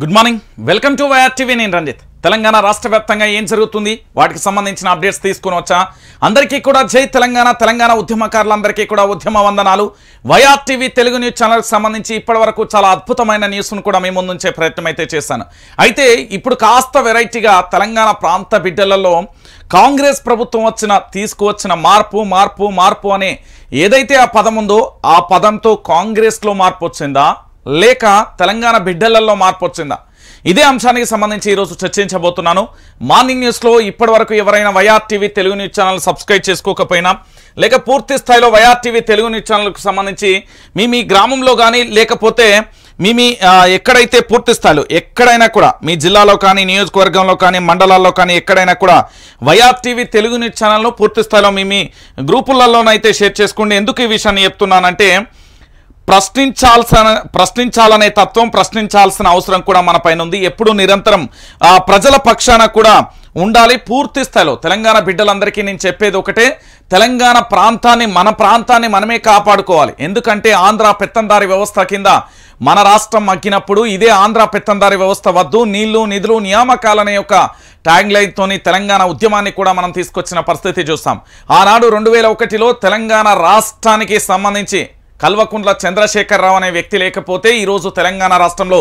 Good morning welcome to YR TV నేను రంజిత్ తెలంగాణ రాష్ట్ర వ్యాప్తంగా ఏం జరుగుతుంది వాటికి సంబంధించిన అప్డేట్స్ తీసుకొని వచ్చా అందరికీ కూడా జై తెలంగాణ తెలంగాణ ఉద్యమకారులందరికీ కూడా ఉద్యమ వందనాలు YR TV Telugu news channel కి సంబంధించి ఇప్పటివరకు చాలా అద్భుతమైన న్యూస్ ను కూడా మీ ముందుంచే ప్రయత్నం అయితే చేశాను అయితే ఇప్పుడు కాస్త వెరైటీగా తెలంగాణ ప్రాంత బిడ్డలలో కాంగ్రెస్ ప్రభుత్వం తీసుకువచ్చిన మార్పు అనే ఏదైతే ఆ పదం ఉందో ఆ పదంతో కాంగ్రెస్ లో మార్పు వచ్చిందా లేక తెలంగాణ బిడ్డలలో మార్పు వచ్చిందా ఇదే అంశానికి సంబంధించి ఈరోజు చర్చించబోతున్నాను మార్నింగ్ న్యూస్లో ఇప్పటివరకు ఎవరైనా YR TV Telugu news channel subscribe చేసుకోకపోయినా లేక పూర్తి స్థాయిలో వైఆర్ టీవీ తెలుగు న్యూస్ ఛానల్కి సంబంధించి మీ గ్రామంలో కానీ లేకపోతే ఎక్కడైతే పూర్తి స్థాయిలో ఎక్కడైనా కూడా మీ జిల్లాలో కానీ నియోజకవర్గంలో కానీ మండలాల్లో కానీ ఎక్కడైనా కూడా వైఆర్ టీవీ తెలుగు న్యూస్ ఛానల్ను పూర్తి స్థాయిలో మీ గ్రూపులలోనైతే షేర్ చేసుకోండి ఎందుకు ఈ విషయాన్ని చెప్తున్నానంటే ప్రశ్నించాలనే తత్వం ప్రశ్నించాల్సిన అవసరం కూడా మన పైన ఉంది ఎప్పుడు నిరంతరం ప్రజల పక్షాన కూడా ఉండాలి పూర్తి స్థాయిలో తెలంగాణ బిడ్డలందరికీ నేను చెప్పేది ఒకటే తెలంగాణ మన ప్రాంతాన్ని మనమే కాపాడుకోవాలి ఎందుకంటే ఆంధ్ర పెత్తందారి వ్యవస్థ కింద మన రాష్ట్రం మగ్గినప్పుడు ఇదే ఆంధ్ర పెత్తందారి వ్యవస్థ వద్దు నీళ్లు నిధులు నియామకాలనే యొక్క ట్యాగ్ లైన్ తోని తెలంగాణ ఉద్యమాన్ని కూడా మనం తీసుకొచ్చిన పరిస్థితి చూస్తాం ఆనాడు 2001లో తెలంగాణ రాష్ట్రానికి సంబంధించి కల్వకుంట్ల చంద్రశేఖరరావు అనే వ్యక్తి లేకపోతే ఈరోజు తెలంగాణ రాష్ట్రంలో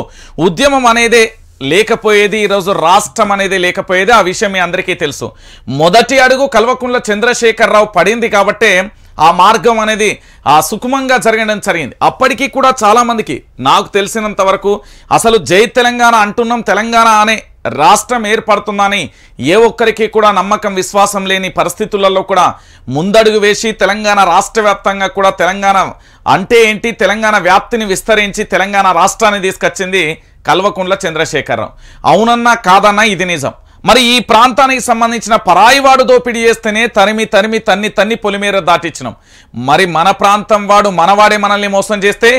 ఉద్యమం అనేదే లేకపోయేది ఈరోజు రాష్ట్రం అనేది లేకపోయేది ఆ విషయం మీ అందరికీ తెలుసు మొదటి అడుగు కల్వకుంట్ల చంద్రశేఖరరావు పడింది కాబట్టే ఆ మార్గం అనేది సుకుమంగా జరగడం జరిగింది అప్పటికీ కూడా చాలా మందికి నాకు తెలిసినంత వరకు అసలు జై తెలంగాణ అంటున్నాం తెలంగాణ అనే రాష్ట్రం ఏర్పడుతుందని ఏ ఒక్కరికి కూడా నమ్మకం విశ్వాసం లేని పరిస్థితులలో కూడా ముందడుగు వేసి తెలంగాణ రాష్ట్ర వ్యాప్తంగా కూడా తెలంగాణ అంటే ఏంటి తెలంగాణ వ్యాప్తిని విస్తరించి తెలంగాణ రాష్ట్రాన్ని తీసుకొచ్చింది కల్వకుంట్ల చంద్రశేఖరరావు అవునన్నా కాదన్నా ఇది నిజం మరి ఈ ప్రాంతానికి సంబంధించిన పరాయివాడు దోపిడీ చేస్తేనే తన్ని పొలిమేర దాటించినాం మరి మన ప్రాంతం వాడు మనవాడే మనల్ని మోసం చేస్తే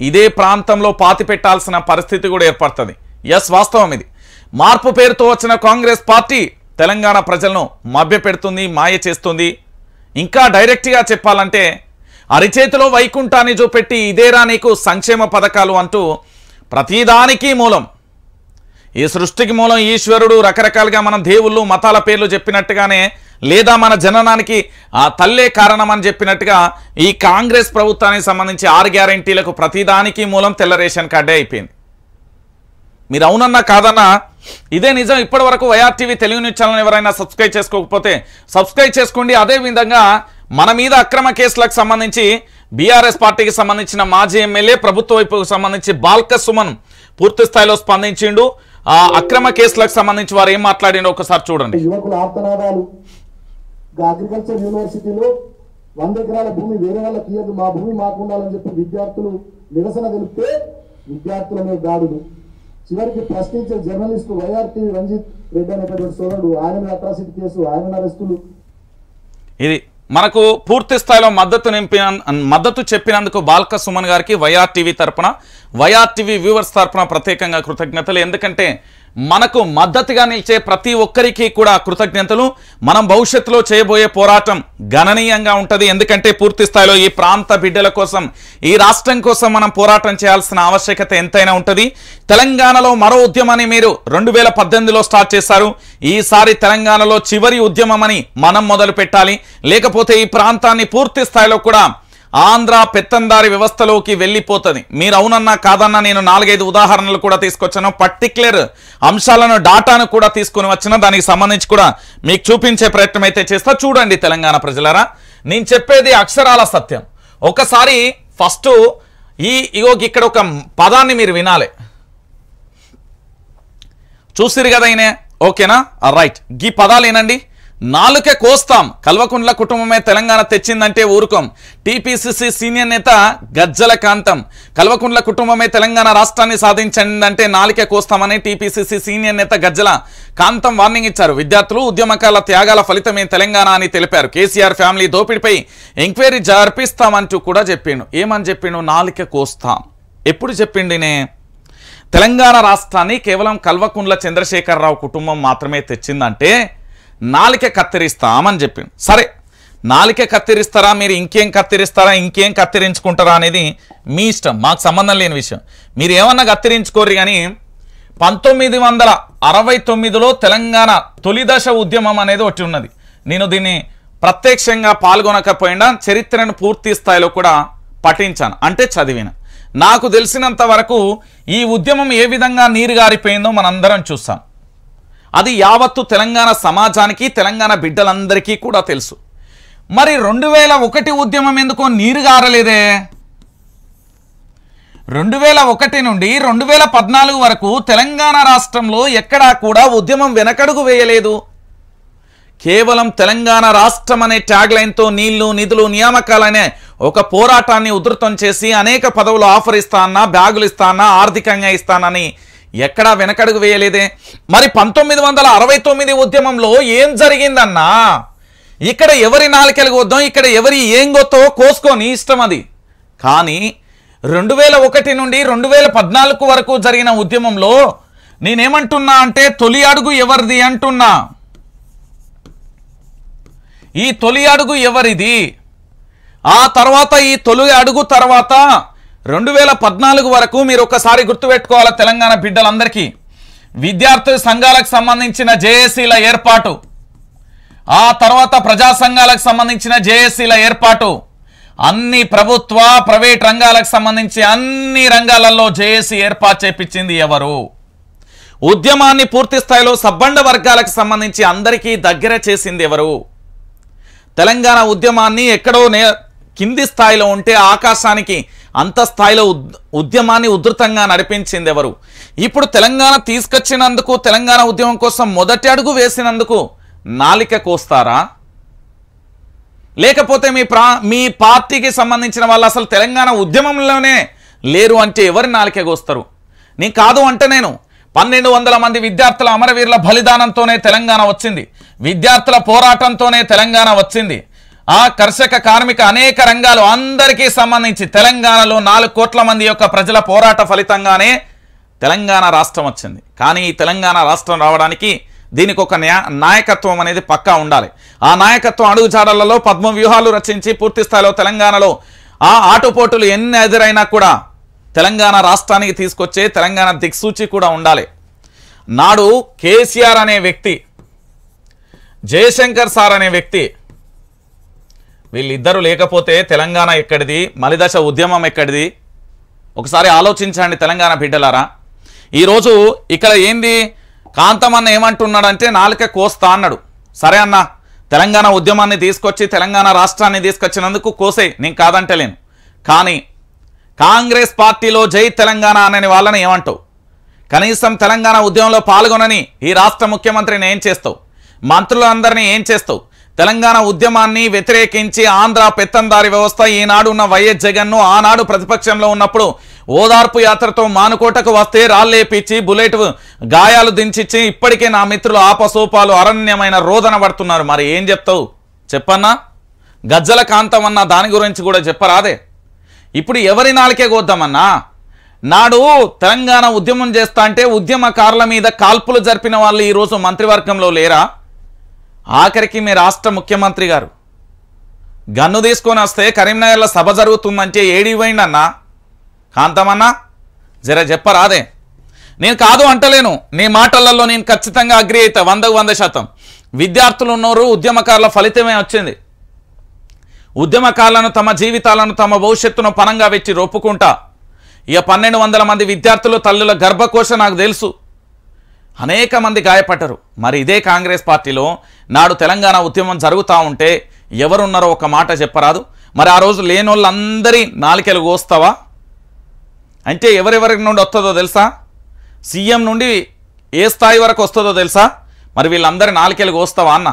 ఇదే ప్రాంతంలో పాతి పెట్టాల్సిన పరిస్థితి కూడా ఏర్పడుతుంది ఎస్ వాస్తవం ఇది మార్పు పేరుతో వచ్చిన కాంగ్రెస్ పార్టీ తెలంగాణ ప్రజలను మభ్యపెడుతుంది మాయ చేస్తుంది ఇంకా డైరెక్ట్గా చెప్పాలంటే అరిచేతిలో వైకుంఠాన్ని చూపెట్టి ఇదేరా నీకు సంక్షేమ పథకాలు అంటూ ప్రతిదానికి మూలం ఈ సృష్టికి మూలం ఈశ్వరుడు రకరకాలుగా మన దేవుళ్ళు మతాల పేర్లు చెప్పినట్టుగానే లేదా మన జననానికి ఆ తల్లే కారణం అని చెప్పినట్టుగా ఈ కాంగ్రెస్ ప్రభుత్వానికి సంబంధించి 6 గ్యారెంటీలకు ప్రతిదానికి మూలం తెల్ల రేషన్ కార్డే అయిపోయింది మీరు అవునన్నా కాదన్నా ఇదే నిజం ఇప్పటి వరకు YR TV Telugu news channel ఎవరైనా సబ్స్క్రైబ్ చేసుకోకపోతే సబ్స్క్రైబ్ చేసుకోండి అదేవిధంగా మన మీద అక్రమ కేసులకు సంబంధించి బీఆర్ఎస్ పార్టీకి సంబంధించిన మాజీ ఎమ్మెల్యే ప్రభుత్వ వైపుకు సంబంధించి బాల్క సుమన్ పూర్తి స్థాయిలో స్పందించిండు అక్రమ కేసులకు సంబంధించి వారు ఏం మాట్లాడిండో ఒకసారి చూడండి యువకుల ఆర్తనాదాలు అగ్రికల్చర్ యూనివర్సిటీలో 100 ఎకరాల భూమి వేరే వాళ్ళకి ఇయ్యదు మా భూమి మాకు ఉండాలని చెప్పి విద్యార్థులు నిరసన తెలిపితే విద్యార్థుల మీద దాడులు చివరికి ప్రశ్నించే journalist YR TV Ranjith Reddy అనేటువంటి సోదరుడు ఆయన అట్రాసిటీ కేసు ఆయన అరెస్టులు ఇది మనకు పూర్తి స్థాయిలో మద్దతు చెప్పినందుకు బాల్క సుమన్ గారికి వైఆర్ టీవీ తరపున వైఆర్ టీవీ వ్యూవర్స్ తరపున ప్రత్యేకంగా కృతజ్ఞతలు ఎందుకంటే మనకు మద్దతుగా నిలిచే ప్రతి ఒక్కరికి కూడా కృతజ్ఞతలు మనం భవిష్యత్తులో చేయబోయే పోరాటం గణనీయంగా ఉంటుంది ఎందుకంటే పూర్తి స్థాయిలో ఈ ప్రాంత బిడ్డల కోసం ఈ రాష్ట్రం కోసం మనం పోరాటం చేయాల్సిన ఆవశ్యకత ఎంతైనా ఉంటుంది తెలంగాణలో మరో ఉద్యమాన్ని మీరు 2018లో స్టార్ట్ చేశారు ఈసారి తెలంగాణలో చివరి ఉద్యమం అని మనం మొదలు పెట్టాలి లేకపోతే ఈ ప్రాంతాన్ని పూర్తి స్థాయిలో కూడా ఆంధ్ర పెత్తందారి వ్యవస్థలోకి వెళ్ళిపోతుంది మీరు అవునన్నా కాదన్నా నేను 4-5 ఉదాహరణలు కూడా తీసుకొచ్చాను పర్టిక్యులర్ అంశాలను డాటాను కూడా తీసుకొని వచ్చిన దానికి సంబంధించి కూడా మీకు చూపించే ప్రయత్నం అయితే చేస్తా చూడండి తెలంగాణ ప్రజలారా నేను చెప్పేది అక్షరాల సత్యం ఒకసారి ఫస్ట్ ఇక్కడ ఒక పదాన్ని మీరు వినాలి చూసిరు కదా అయినా ఓకేనా రైట్ ఈ పదాలు ఏనండి నాలుకే కోస్తాం కల్వకుంట్ల కుటుంబమే తెలంగాణ తెచ్చిందంటే ఊరుకోం టీపీసీసీ సీనియర్ నేత గజ్జల కాంతం కల్వకుంట్ల కుటుంబమే తెలంగాణ రాష్ట్రాన్ని సాధించిందంటే నాలుకే కోస్తామని టీపీసీసీ సీనియర్ నేత గజ్జల కాంతం వార్నింగ్ ఇచ్చారు విద్యార్థులు ఉద్యమకాల త్యాగాల ఫలితమే తెలంగాణ అని తెలిపారు కేసీఆర్ ఫ్యామిలీ దోపిడిపై ఎంక్వైరీ జరిపిస్తామంటూ కూడా చెప్పిండు ఏమని చెప్పిండు నాలుకే కోస్తాం ఎప్పుడు చెప్పిండినే తెలంగాణ రాష్ట్రాన్ని కేవలం కల్వకుంట్ల చంద్రశేఖరరావు కుటుంబం మాత్రమే తెచ్చిందంటే నాలిక కత్తిరిస్తామని చెప్పింది సరే నాలిక కత్తిరిస్తారా మీరు ఇంకేం కత్తిరిస్తారా ఇంకేం కత్తిరించుకుంటారా అనేది మీ ఇష్టం మాకు సంబంధం లేని విషయం మీరు ఏమన్నా కత్తిరించుకోరు కానీ 1969లో తెలంగాణ తొలిదశ ఉద్యమం అనేది ఒకటి ఉన్నది. నేను దీన్ని ప్రత్యక్షంగా పాల్గొనకపోయినా చరిత్రను పూర్తి స్థాయిలో కూడా పఠించాను, అంటే చదివిన. నాకు తెలిసినంత వరకు ఈ ఉద్యమం ఏ విధంగా నీరుగారిపోయిందో మనందరం చూస్తాం. అది యావత్తు తెలంగాణ సమాజానికి, తెలంగాణ బిడ్డలందరికీ కూడా తెలుసు. మరి 2001 ఉద్యమం ఎందుకో నీరుగారలేదే? 2001 నుండి 2014 వరకు తెలంగాణ రాష్ట్రంలో ఎక్కడా కూడా ఉద్యమం వెనకడుగు వేయలేదు. కేవలం తెలంగాణ రాష్ట్రం అనే ట్యాగ్ లైన్తో నీళ్లు, నిధులు, నియామకాలనే ఒక పోరాటాన్ని ఉధృతం చేసి అనేక పదవులు ఆఫర్ ఇస్తానా, బ్యాగులు ఇస్తానా, ఆర్థికంగా ఇస్తానని ఎక్కడా వెనకడుగు వేయలేదే. మరి 1969 ఉద్యమంలో ఏం జరిగిందన్నా? ఇక్కడ ఎవరి నాలుకలు గొద్దాం, ఇక్కడ ఎవరి ఏం గొత్తో కోసుకొని ఇష్టం అది. కానీ 2001 నుండి 2014 వరకు జరిగిన ఉద్యమంలో నేనేమంటున్నా అంటే తొలి అడుగు ఎవరిది అంటున్నా. ఈ తొలి అడుగు ఎవరిది? ఆ తర్వాత ఈ తొలి అడుగు తర్వాత 2014 వరకు మీరు ఒకసారి గుర్తుపెట్టుకోవాలి తెలంగాణ బిడ్డలందరికీ. విద్యార్థి సంఘాలకు సంబంధించిన జేఏసీల ఏర్పాటు, ఆ తర్వాత ప్రజా సంఘాలకు సంబంధించిన జేఏసీల ఏర్పాటు, అన్ని ప్రభుత్వ ప్రైవేట్ రంగాలకు సంబంధించి అన్ని రంగాలలో జేఏసీ ఏర్పాటు చేపించింది ఎవరు? ఉద్యమాన్ని పూర్తి స్థాయిలో సబ్బండ వర్గాలకు సంబంధించి అందరికీ దగ్గర చేసింది ఎవరు? తెలంగాణ ఉద్యమాన్ని ఎక్కడో కింది స్థాయిలో ఉంటే ఆకాశానికి అంత స్థాయిలో ఉద్యమాన్ని ఉధృతంగా నడిపించింది ఎవరు? ఇప్పుడు తెలంగాణ తీసుకొచ్చినందుకు, తెలంగాణ ఉద్యమం కోసం మొదటి అడుగు వేసినందుకు నాలిక కోస్తారా? లేకపోతే మీ పార్టీకి సంబంధించిన వాళ్ళు అసలు తెలంగాణ ఉద్యమంలోనే లేరు అంటే ఎవరి నాలిక కోస్తారు? నేను కాదు అంటే నేను 1200 మంది విద్యార్థుల అమరవీరుల బలిదానంతోనే తెలంగాణ వచ్చింది, విద్యార్థుల పోరాటంతోనే తెలంగాణ వచ్చింది. ఆ కర్షక, కార్మిక, అనేక రంగాలు అందరికీ సంబంధించి తెలంగాణలో 4 కోట్ల మంది యొక్క ప్రజల పోరాట ఫలితంగానే తెలంగాణ రాష్ట్రం వచ్చింది. కానీ ఈ తెలంగాణ రాష్ట్రం రావడానికి దీనికి ఒక నాయకత్వం అనేది పక్కా ఉండాలి. ఆ నాయకత్వం అడుగుజాడలలో పద్మ వ్యూహాలు రచించి పూర్తి స్థాయిలో తెలంగాణలో ఆ ఆటుపోటులు ఎన్ని ఎదురైనా కూడా తెలంగాణ రాష్ట్రానికి తీసుకొచ్చే తెలంగాణ దిక్సూచి కూడా ఉండాలి. నాడు కేసీఆర్ అనే వ్యక్తి, జయశంకర్ సార్ అనే వ్యక్తి, వీళ్ళిద్దరూ లేకపోతే తెలంగాణ ఎక్కడిది, మలిదశ ఉద్యమం ఎక్కడిది? ఒకసారి ఆలోచించండి తెలంగాణ బిడ్డలారా. ఈరోజు ఇక్కడ ఏంది, కాంతమన్న ఏమంటున్నాడంటే నాలుక కోస్తా అన్నాడు. సరే అన్న, తెలంగాణ ఉద్యమాన్ని తీసుకొచ్చి తెలంగాణ రాష్ట్రాన్ని తీసుకొచ్చినందుకు కోసే, నేను కాదంటలేను. కానీ కాంగ్రెస్ పార్టీలో జై తెలంగాణ అనే వాళ్ళని ఏమంటావు? కనీసం తెలంగాణ ఉద్యమంలో పాల్గొనని ఈ రాష్ట్ర ముఖ్యమంత్రిని ఏం చేస్తావు? మంత్రులందరినీ ఏం చేస్తావు? తెలంగాణ ఉద్యమాన్ని వ్యతిరేకించి ఆంధ్ర పెత్తందారి వ్యవస్థ ఈనాడు ఉన్న వైఎస్ జగన్ను ఆనాడు ప్రతిపక్షంలో ఉన్నప్పుడు ఓదార్పు యాత్రతో మానుకోటకు వస్తే రాళ్ళేపించి బుల్లెట్ గాయాలు దించిచ్చి ఇప్పటికే నా మిత్రులు ఆపసోపాలు అరణ్యమైన రోదన పడుతున్నారు. మరి ఏం చెప్తావు చెప్పన్నా? గజ్జల కాంతమన్న దాని గురించి కూడా చెప్పరాదే? ఇప్పుడు ఎవరి నాలుకే కోద్దామన్నా? నాడు తెలంగాణ ఉద్యమం చేస్తా అంటే ఉద్యమకారుల మీద కాల్పులు జరిపిన వాళ్ళు ఈరోజు మంత్రివర్గంలో లేరా? ఆఖరికి మీ రాష్ట్ర ముఖ్యమంత్రి గారు గన్ను తీసుకొని వస్తే కరీంనగర్లో సభ జరుగుతుందంటే ఏడిపోయింది అన్నా కాంతమన్నా? జర చెప్పరాదే? నేను కాదు అంటలేను, నీ మాటలలో నేను ఖచ్చితంగా అగ్రి అవుతా 100% విద్యార్థులు ఉన్నారు, ఉద్యమకారుల ఫలితమే వచ్చింది. ఉద్యమకారులను తమ జీవితాలను తమ భవిష్యత్తును పనంగా వెచ్చి రొప్పుకుంటా ఇక 1200 మంది విద్యార్థులు తల్లుల గర్భకోశ నాకు తెలుసు, అనేక మంది గాయపడ్డారు. మరి ఇదే కాంగ్రెస్ పార్టీలో నాడు తెలంగాణ ఉద్యమం జరుగుతూ ఉంటే ఎవరున్నారో ఒక మాట చెప్పరాదు? మరి ఆ రోజు లేనోళ్ళందరి నాలికలు కోస్తావా? అంటే ఎవరెవరి నుండి వస్తుందో తెలుసా? సీఎం నుండి ఏ స్థాయి వరకు వస్తుందో తెలుసా? మరి వీళ్ళందరి నాలికలు కోస్తావా అన్న?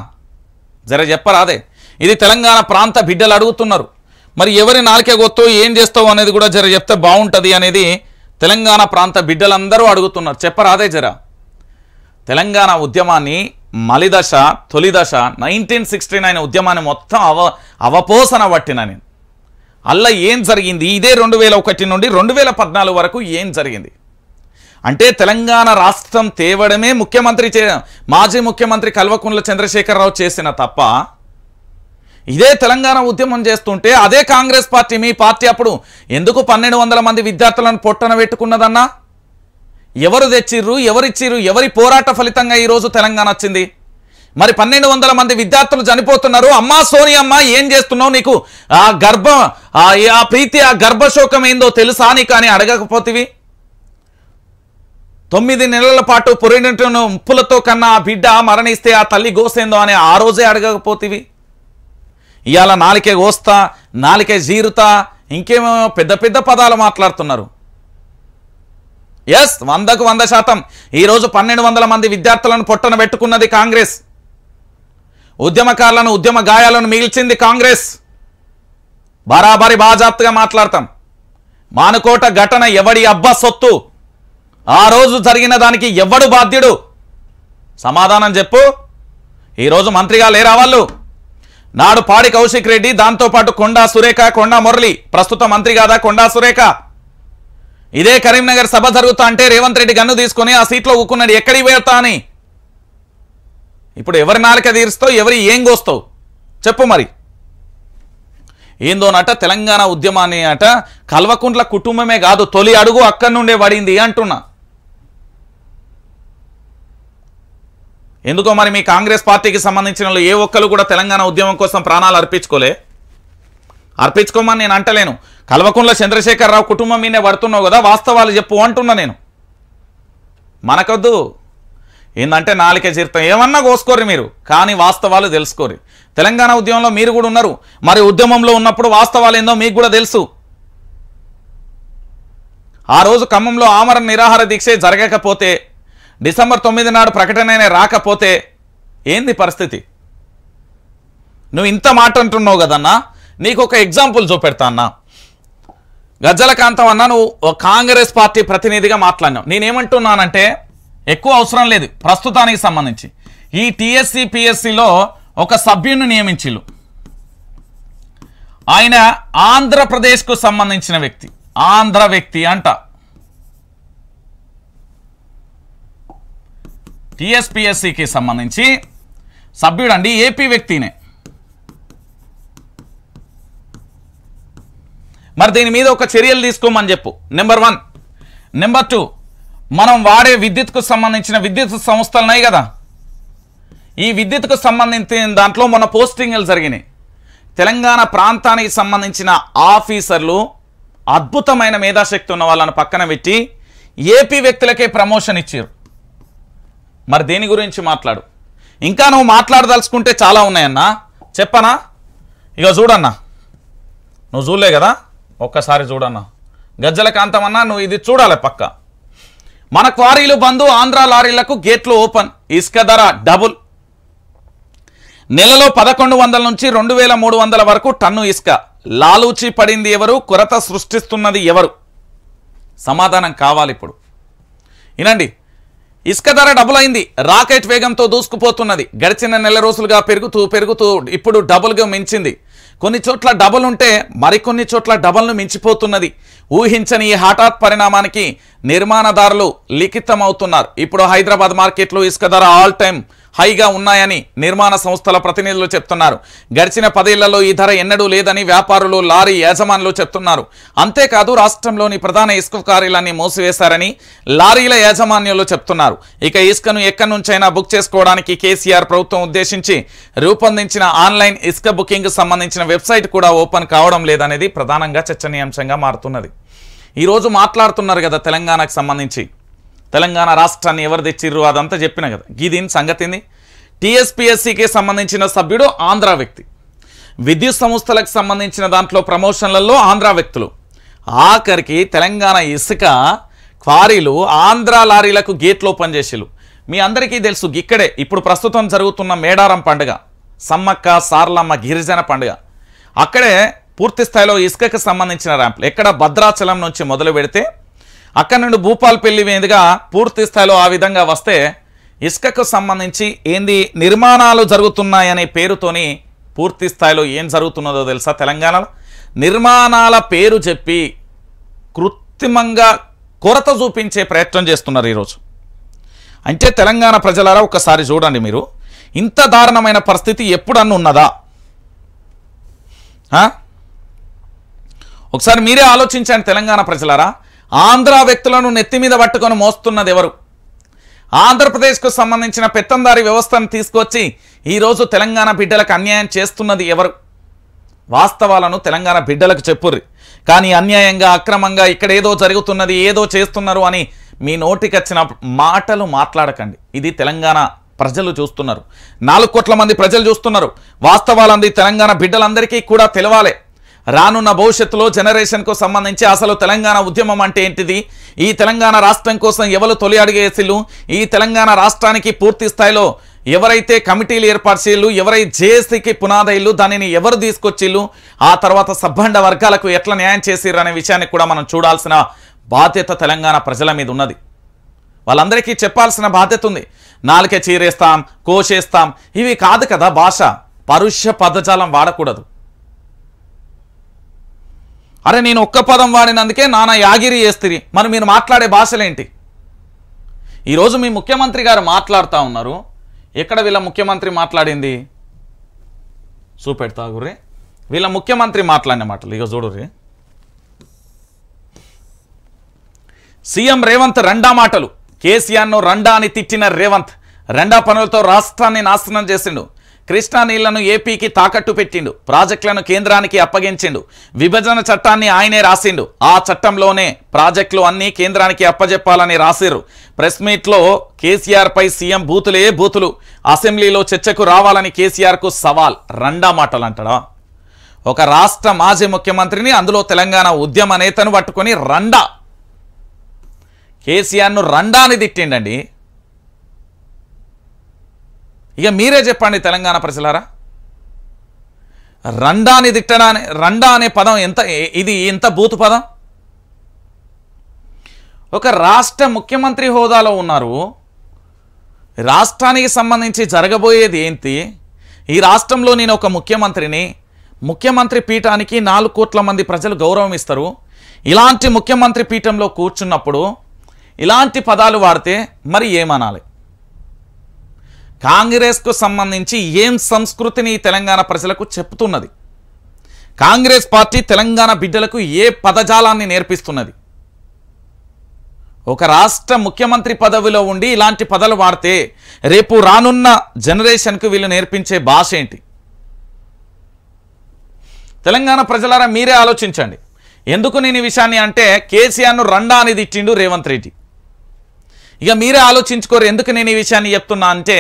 జర చెప్పరాదే? ఇది తెలంగాణ ప్రాంత బిడ్డలు అడుగుతున్నారు. మరి ఎవరి నాలిక కోస్తావు, ఏం చేస్తావు అనేది కూడా జర చెప్తే బాగుంటుంది అనేది తెలంగాణ ప్రాంత బిడ్డలందరూ అడుగుతున్నారు. చెప్పరాదే జర? తెలంగాణ ఉద్యమాన్ని మలిదశ, తొలిదశ 1969 ఉద్యమాన్ని మొత్తం అవపోసన పట్టిన నేను. అలా ఏం జరిగింది? ఇదే 2001 నుండి 2014 వరకు ఏం జరిగింది అంటే తెలంగాణ రాష్ట్రం తేవడమే మాజీ ముఖ్యమంత్రి కల్వకుంట్ల చంద్రశేఖరరావు చేసిన తప్ప, ఇదే తెలంగాణ ఉద్యమం చేస్తుంటే అదే కాంగ్రెస్ పార్టీ, మీ పార్టీ అప్పుడు ఎందుకు 1200 మంది విద్యార్థులను పొట్టన పెట్టుకున్నదన్నా? ఎవరు తెచ్చిర్రు, ఎవరిచ్చిర్రు, ఎవరి పోరాట ఫలితంగా ఈరోజు తెలంగాణ వచ్చింది? మరి 1200 మంది విద్యార్థులు చనిపోతున్నారు. అమ్మా సోనియమ్మ ఏం చేస్తున్నావు? నీకు ఆ గర్భం ఆ ప్రీతి ఆ గర్భశోకం ఏందో తెలుసా నీకు అని అడగకపోతివి? 9 నెలల పాటు పురినట్టును ఉప్పులతో కన్నా ఆ బిడ్డ మరణిస్తే ఆ తల్లి గోసేందో అని ఆ రోజే అడగకపోతివి? ఇవాళ నాలికే గోస్తా, నాలికే జీరుతా, ఇంకేమో పెద్ద పెద్ద పదాలు మాట్లాడుతున్నారు. ఎస్, 100కు 100%. ఈరోజు 1200 మంది విద్యార్థులను పొట్టన పెట్టుకున్నది కాంగ్రెస్. ఉద్యమకారులను, ఉద్యమ గాయాలను మిగిల్చింది కాంగ్రెస్. బరాబరి బాజాప్తుగా మాట్లాడతాం. మానుకోట ఘటన ఎవడి అబ్బా సొత్తు? ఆ రోజు జరిగిన దానికి ఎవడు బాధ్యుడు? సమాధానం చెప్పు. ఈరోజు మంత్రిగా లేరా వాళ్ళు? నాడు పాడి కౌశిక్ రెడ్డి, దాంతోపాటు కొండా సురేఖ, కొండా మురళి ప్రస్తుత మంత్రి కాదా కొండా సురేఖ? ఇదే కరీంనగర్ సభ జరుగుతా అంటే రేవంత్ రెడ్డి గన్ను తీసుకొని ఆ సీట్లో ఊక్కున్నాడు, ఎక్కడికి వెళ్తా అని. ఇప్పుడు ఎవరి నాలుక తీరుస్తావు, ఎవరి ఏం కోస్తావు చెప్పు. మరి ఏందోనట తెలంగాణ ఉద్యమాన్ని అట కల్వకుంట్ల కుటుంబమే కాదు, తొలి అడుగు అక్కడి నుండే పడింది అంటున్నా. ఎందుకో మరి మీ కాంగ్రెస్ పార్టీకి సంబంధించిన వాళ్ళు ఏ ఒక్కరు కూడా తెలంగాణ ఉద్యమం కోసం ప్రాణాలు అర్పించుకోమని నేను అంటలేను. కల్వకుంట్ల చంద్రశేఖరరావు కుటుంబం మీదే పడుతున్నావు కదా, వాస్తవాలు చెప్పు అంటున్నా నేను. మనకొద్దు ఏందంటే నాలుకే జీర్తం ఏమన్నా కోసుకోరు మీరు, కానీ వాస్తవాలు తెలుసుకోరు. తెలంగాణ ఉద్యమంలో మీరు కూడా ఉన్నారు, మరి ఉద్యమంలో ఉన్నప్పుడు వాస్తవాలు ఏందో మీకు కూడా తెలుసు. ఆ రోజు ఖమ్మంలో ఆమరణ నిరాహార దీక్ష జరగకపోతే, డిసెంబర్ 9 నాడు ప్రకటన రాకపోతే ఏంది పరిస్థితి? నువ్వు ఇంత మాట అంటున్నావు కదన్నా, నీకు ఒక ఎగ్జాంపుల్ చూపెడతా అన్నా. గజ్జల కాంతం అన్నా, నువ్వు కాంగ్రెస్ పార్టీ ప్రతినిధిగా మాట్లాడినావు. నేనేమంటున్నానంటే ఎక్కువ అవసరం లేదు ప్రస్తుతానికి సంబంధించి. ఈ టీఎస్సీ పిఎస్సిలో ఒక సభ్యుని నియమించిలు. ఆయన ఆంధ్రప్రదేశ్కు సంబంధించిన వ్యక్తి, ఆంధ్ర వ్యక్తి అంట. టీఎస్పిఎస్సికి సంబంధించి సభ్యుడండి, ఏపీ వ్యక్తినే. మరి దీని మీద ఒక చర్యలు తీసుకోమని చెప్పు, నెంబర్ 1. నెంబర్ 2, మనం వాడే విద్యుత్కు సంబంధించిన విద్యుత్ సంస్థలు ఉన్నాయి కదా, ఈ విద్యుత్కు సంబంధించిన దాంట్లో మన పోస్టింగ్లు జరిగినాయి. తెలంగాణ ప్రాంతానికి సంబంధించిన ఆఫీసర్లు అద్భుతమైన మేధాశక్తి ఉన్న వాళ్ళని పక్కన పెట్టి ఏపీ వ్యక్తులకే ప్రమోషన్ ఇచ్చారు. మరి దేని గురించి మాట్లాడు? ఇంకా నువ్వు మాట్లాడదలుచుకుంటే చాలా ఉన్నాయన్నా, చెప్పనా? ఇక చూడన్నా, నువ్వు చూడలే కదా, ఒక్కసారి చూడన్నా. గజ్జల కాంతం అన్నా, నువ్వు ఇది చూడాలి పక్క. మన క్వారీలు బంధు, ఆంధ్ర లారీలకు గేట్లు ఓపెన్, ఇసుక ధర డబుల్. నెలలో 1100 నుంచి 2300 వరకు టన్ను ఇసుక. లాలూచి పడింది ఎవరు? కొరత సృష్టిస్తున్నది ఎవరు? సమాధానం కావాలి ఇప్పుడు. వినండి, ఇసుక ధర డబుల్ అయింది, రాకెట్ వేగంతో దూసుకుపోతున్నది. గడిచిన నెల రోజులుగా పెరుగుతూ ఇప్పుడు డబుల్గా మించింది. కొన్ని చోట్ల డబుల్ ఉంటే మరికొన్ని చోట్ల డబుల్ను మించిపోతున్నది. ఊహించని ఈ హఠాత్ పరిణామానికి నిర్మాణదారులు లిఖితమవుతున్నారు. ఇప్పుడు హైదరాబాద్ మార్కెట్లో ఇసుక ధర ఆల్ టైమ్ హైగా ఉన్నాయని నిర్మాణ సంస్థల ప్రతినిధులు చెప్తున్నారు. గడిచిన 10 ఏళ్లలో ఈ ధర ఎన్నడూ లేదని వ్యాపారులు, లారీ యాజమానులు చెప్తున్నారు. అంతేకాదు రాష్ట్రంలోని ప్రధాన ఇసుక క్వారీలన్నీ మూసివేశారని లారీల యాజమాన్యాలు చెప్తున్నారు. ఇక ఇసుకను ఎక్కడి నుంచైనా బుక్ చేసుకోవడానికి కేసీఆర్ ప్రభుత్వం ఉద్దేశించి రూపొందించిన ఆన్లైన్ ఇసుక బుకింగ్ సంబంధించిన వెబ్సైట్ కూడా ఓపెన్ కావడం లేదనేది ప్రధానంగా చర్చనీయాంశంగా మారుతున్నది. ఈరోజు మాట్లాడుతున్నారు కదా తెలంగాణకు సంబంధించి, తెలంగాణ రాష్ట్రాన్ని ఎవరు తెచ్చిర్రు అదంతా చెప్పిన కదా. దీని సంగతిని టీఎస్పిఎస్సికి సంబంధించిన సభ్యుడు ఆంధ్ర వ్యక్తి, విద్యుత్ సంస్థలకు సంబంధించిన దాంట్లో ప్రమోషన్లలో ఆంధ్ర వ్యక్తులు, ఆఖరికి తెలంగాణ ఇసుక క్వారీలు ఆంధ్ర లారీలకు గేట్లు ఓపెన్ చేసిలు. మీ అందరికీ తెలుసు, ఇక్కడే ఇప్పుడు ప్రస్తుతం జరుగుతున్న మేడారం పండుగ, సమ్మక్క సార్లమ్మ గిరిజన పండుగ, అక్కడే పూర్తి స్థాయిలో ఇసుకకు సంబంధించిన ర్యాంపులు. ఎక్కడ భద్రాచలం నుంచి మొదలు పెడితే అక్కడ నుండి భూపాలపల్లి మీదుగా పూర్తి స్థాయిలో ఆ విధంగా వస్తే ఇసుకకు సంబంధించి ఏంది నిర్మాణాలు జరుగుతున్నాయనే పేరుతోని పూర్తి స్థాయిలో ఏం జరుగుతున్నదో తెలుసా? తెలంగాణలో నిర్మాణాల పేరు చెప్పి కృత్రిమంగా కొరత చూపించే ప్రయత్నం చేస్తున్నారు ఈరోజు. అంటే తెలంగాణ ప్రజలారా ఒకసారి చూడండి, మీరు ఇంత దారుణమైన పరిస్థితి ఎప్పుడన్నా ఉన్నదా? ఒకసారి మీరే ఆలోచించండి తెలంగాణ ప్రజలారా. ఆంధ్ర వ్యక్తులను నెత్తి మీద పట్టుకొని మోస్తున్నది ఎవరు? ఆంధ్రప్రదేశ్కు సంబంధించిన పెత్తందారి వ్యవస్థను తీసుకొచ్చి ఈరోజు తెలంగాణ బిడ్డలకు అన్యాయం చేస్తున్నది ఎవరు? వాస్తవాలను తెలంగాణ బిడ్డలకు చెప్పుర్రి. కానీ అన్యాయంగా అక్రమంగా ఇక్కడ ఏదో జరుగుతున్నది, ఏదో చేస్తున్నారు అని మీ నోటికొచ్చిన మాటలు మాట్లాడకండి. ఇది తెలంగాణ ప్రజలు చూస్తున్నారు, 4 కోట్ల మంది ప్రజలు చూస్తున్నారు. వాస్తవాలంది తెలంగాణ బిడ్డలందరికీ కూడా తెలవాలి. రానున్న భవిష్యత్తులో జనరేషన్కు సంబంధించి అసలు తెలంగాణ ఉద్యమం అంటే ఏంటిది, ఈ తెలంగాణ రాష్ట్రం కోసం ఎవరు తొలి అడుగేసిళ్ళు, ఈ తెలంగాణ రాష్ట్రానికి పూర్తి స్థాయిలో ఎవరైతే కమిటీలు ఏర్పాటు చేయాలి, ఎవరైతే జేఏసీకి పునాదైళ్ళు, దానిని ఎవరు తీసుకొచ్చిళ్ళు, ఆ తర్వాత సబ్బండ వర్గాలకు ఎట్లా న్యాయం చేసిర్రు అనే విషయాన్ని కూడా మనం చూడాల్సిన బాధ్యత తెలంగాణ ప్రజల మీద ఉన్నది. వాళ్ళందరికీ చెప్పాల్సిన బాధ్యత ఉంది. నాలుకే చీరేస్తాం, కోసేస్తాం ఇవి కాదు కదా భాష. పరుష పదజాలం వాడకూడదు. అరే నేను ఒక్క పదం వాడినందుకే నానా యాగిరి చేస్తిరి, మరి మీరు మాట్లాడే భాషలేంటి? ఈరోజు మీ ముఖ్యమంత్రి గారు మాట్లాడుతూ ఉన్నారు. ఎక్కడ వీళ్ళ ముఖ్యమంత్రి మాట్లాడింది చూపెడతా గుర్రి. వీళ్ళ ముఖ్యమంత్రి మాట్లాడిన మాటలు ఇక చూడుర్రి. సీఎం రేవంత్ రెండా మాటలు. కేసీఆర్ను రెండా అని తిట్టిన రేవంత్ రెండా పనులతో రాష్ట్రాన్ని నాశనం చేసిండు. కృష్ణా నీళ్లను ఏపీకి తాకట్టు పెట్టిండు. ప్రాజెక్టులను కేంద్రానికి అప్పగించిండు. విభజన చట్టాన్ని ఆయనే రాసిండు. ఆ చట్టంలోనే ప్రాజెక్టులు అన్నీ కేంద్రానికి అప్పజెప్పాలని రాసిర్రు. ప్రెస్ మీట్లో కేసీఆర్ పై సీఎం బూతులే బూతులు. అసెంబ్లీలో చర్చకు రావాలని కేసీఆర్కు సవాల్. రెండా మాటలు అంటాడా? ఒక రాష్ట్ర మాజీ ముఖ్యమంత్రిని, అందులో తెలంగాణ ఉద్యమ నేతను పట్టుకొని రెండా, కేసీఆర్ను రెండా అని తిట్టిండండి. ఇక మీరే చెప్పండి తెలంగాణ ప్రజలారా, రెండాని తిట్టడాని రెండా అనే పదం ఎంత బూతు పదం? ఒక రాష్ట్ర ముఖ్యమంత్రి హోదాలో ఉన్నారు. రాష్ట్రానికి సంబంధించి జరగబోయేది ఏంటి? ఈ రాష్ట్రంలో నేను ఒక ముఖ్యమంత్రిని, ముఖ్యమంత్రి పీఠానికి 4 కోట్ల మంది ప్రజలు గౌరవం ఇస్తారు. ఇలాంటి ముఖ్యమంత్రి పీఠంలో కూర్చున్నప్పుడు ఇలాంటి పదాలు వాడితే మరి ఏమనాలి? కాంగ్రెస్కు సంబంధించి ఏం సంస్కృతిని తెలంగాణ ప్రజలకు చెప్తున్నది? కాంగ్రెస్ పార్టీ తెలంగాణ బిడ్డలకు ఏ పదజాలాన్ని నేర్పిస్తున్నది? ఒక రాష్ట్ర ముఖ్యమంత్రి పదవిలో ఉండి ఇలాంటి పదాలు వాడితే రేపు రానున్న జనరేషన్కు వీళ్ళు నేర్పించే భాష ఏంటి? తెలంగాణ ప్రజలారా మీరే ఆలోచించండి. ఎందుకు నేను ఈ విషయాన్ని అంటే, కేసీఆర్ను రెండా అని తిట్టిండు రేవంత్ రెడ్డి. ఇక మీరే ఆలోచించుకోరు ఎందుకు నేను ఈ విషయాన్ని చెప్తున్నా అంటే,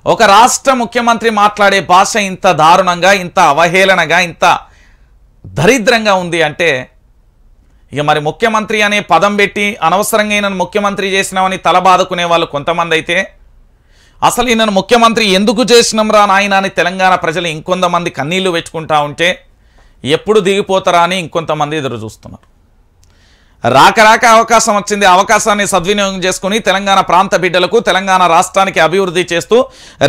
ఒక రాష్ట్ర ముఖ్యమంత్రి మాట్లాడే భాష ఇంత దారుణంగా, ఇంత అవహేళనగా, ఇంత దరిద్రంగా ఉంది అంటే, ఇక మరి ముఖ్యమంత్రి అనే పదం పెట్టి అనవసరంగా ఈయనను ముఖ్యమంత్రి చేసినామని తలబాదుకునే వాళ్ళు కొంతమంది అయితే, అసలు ఈయనను ముఖ్యమంత్రి ఎందుకు చేసినాం రా నాయన అని తెలంగాణ ప్రజలు ఇంకొంతమంది కన్నీళ్లు పెట్టుకుంటా ఉంటే, ఎప్పుడు దిగిపోతారా అని ఇంకొంతమంది ఎదురు చూస్తున్నారు. రాక అవకాశం వచ్చింది. అవకాశాన్ని సద్వినియోగం చేసుకుని తెలంగాణ ప్రాంత బిడ్డలకు, తెలంగాణ రాష్ట్రానికి అభివృద్ధి చేస్తూ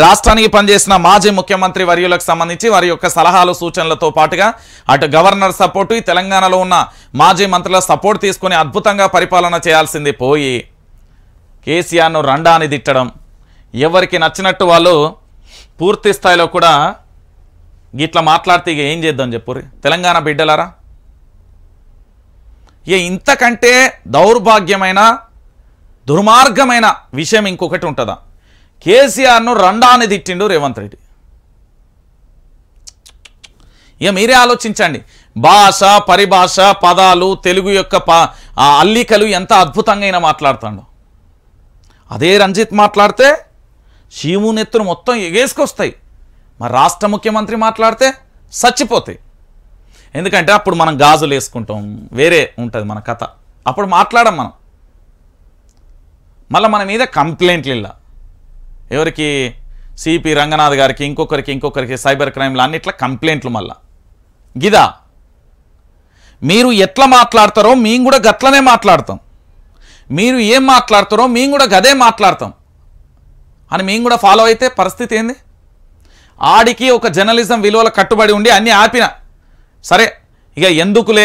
రాష్ట్రానికి పనిచేసిన మాజీ ముఖ్యమంత్రి వర్యులకు సంబంధించి వారి యొక్క సలహాలు సూచనలతో పాటుగా అటు గవర్నర్ సపోర్టు, ఈ తెలంగాణలో ఉన్న మాజీ మంత్రుల సపోర్ట్ తీసుకుని అద్భుతంగా పరిపాలన చేయాల్సింది పోయి కేసీఆర్ను రెండా అని తిట్టడం, ఎవరికి నచ్చినట్టు వాళ్ళు పూర్తి స్థాయిలో కూడా గిట్లా మాట్లాడితే ఇక ఏం చేద్దాం చెప్పుర్రి తెలంగాణ బిడ్డలారా. ఇంతకంటే దౌర్భాగ్యమైన దుర్మార్గమైన విషయం ఇంకొకటి ఉంటుందా? కేసీఆర్ను రెండా అని తిట్టిండు రేవంత్ రెడ్డి. ఇక మీరే ఆలోచించండి. భాష, పరిభాష, పదాలు, తెలుగు యొక్క అల్లికలు ఎంత అద్భుతంగా మాట్లాడుతాడు. అదే రంజిత్ మాట్లాడితే శీము నెత్తులు మొత్తం ఎగేసుకొస్తాయి. మరి రాష్ట్ర ముఖ్యమంత్రి మాట్లాడితే చచ్చిపోతాయి. ఎందుకంటే అప్పుడు మనం గాజులు వేసుకుంటాం, వేరే ఉంటుంది మన కథ. అప్పుడు మాట్లాడం మనం. మళ్ళీ మన మీద కంప్లైంట్లు ఇలా ఎవరికి, సిపి రంగనాథ్ గారికి, ఇంకొకరికి సైబర్ క్రైమ్లు అన్నిట్లా కంప్లైంట్లు. మళ్ళా గిదా మీరు ఎట్లా మాట్లాడతారో మేము కూడా గట్లనే మాట్లాడతాం, మీరు ఏం మాట్లాడతారో మేము కూడా గదే మాట్లాడతాం అని మేము కూడా ఫాలో అయితే పరిస్థితి ఏంది? ఆడికి ఒక జర్నలిజం విలువల కట్టుబడి ఉండి అన్నీ ఆపిన సరే, ఇక ఎందుకులే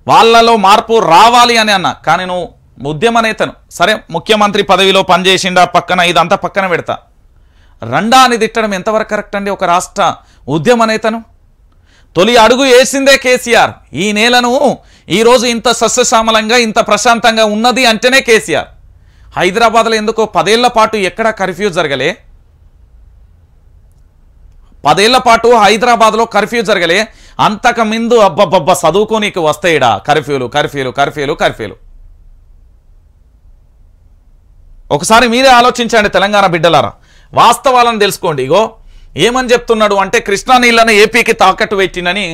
వాళ్ళలో మార్పు రావాలి అని అన్నా. కానీ నువ్వు ఉద్యమ నేతను, సరే ముఖ్యమంత్రి పదవిలో పనిచేసిండా పక్కన, ఇదంతా పక్కన పెడతా. రెండా అని తిట్టడం ఎంతవరకు కరెక్ట్ అండి? ఒక రాష్ట్ర ఉద్యమ నేతను తొలి అడుగు వేసిందే కేసీఆర్. ఈ నేలను ఈరోజు ఇంత సస్యశ్యామలంగా ఇంత ప్రశాంతంగా ఉన్నది అంటేనే కేసీఆర్. హైదరాబాద్లో ఎందుకో 10 ఏళ్ల పాటు ఎక్కడ కర్ఫ్యూ జరగలే, 10 ఏళ్ల పాటు హైదరాబాద్లో కర్ఫ్యూ జరగలే. అంతకు ముందు అబ్బబ్బబ్బ చదువుకోనీకి వస్తాయిడా కర్ఫ్యూలు కర్ఫ్యూలు కర్ఫ్యూలు కర్ఫ్యూలు. ఒకసారి మీరే ఆలోచించండి తెలంగాణ బిడ్డలారా, వాస్తవాలను తెలుసుకోండి. ఇగో ఏమని చెప్తున్నాడు అంటే కృష్ణా నీళ్ళని ఏపీకి తాకట్టు పెట్టినని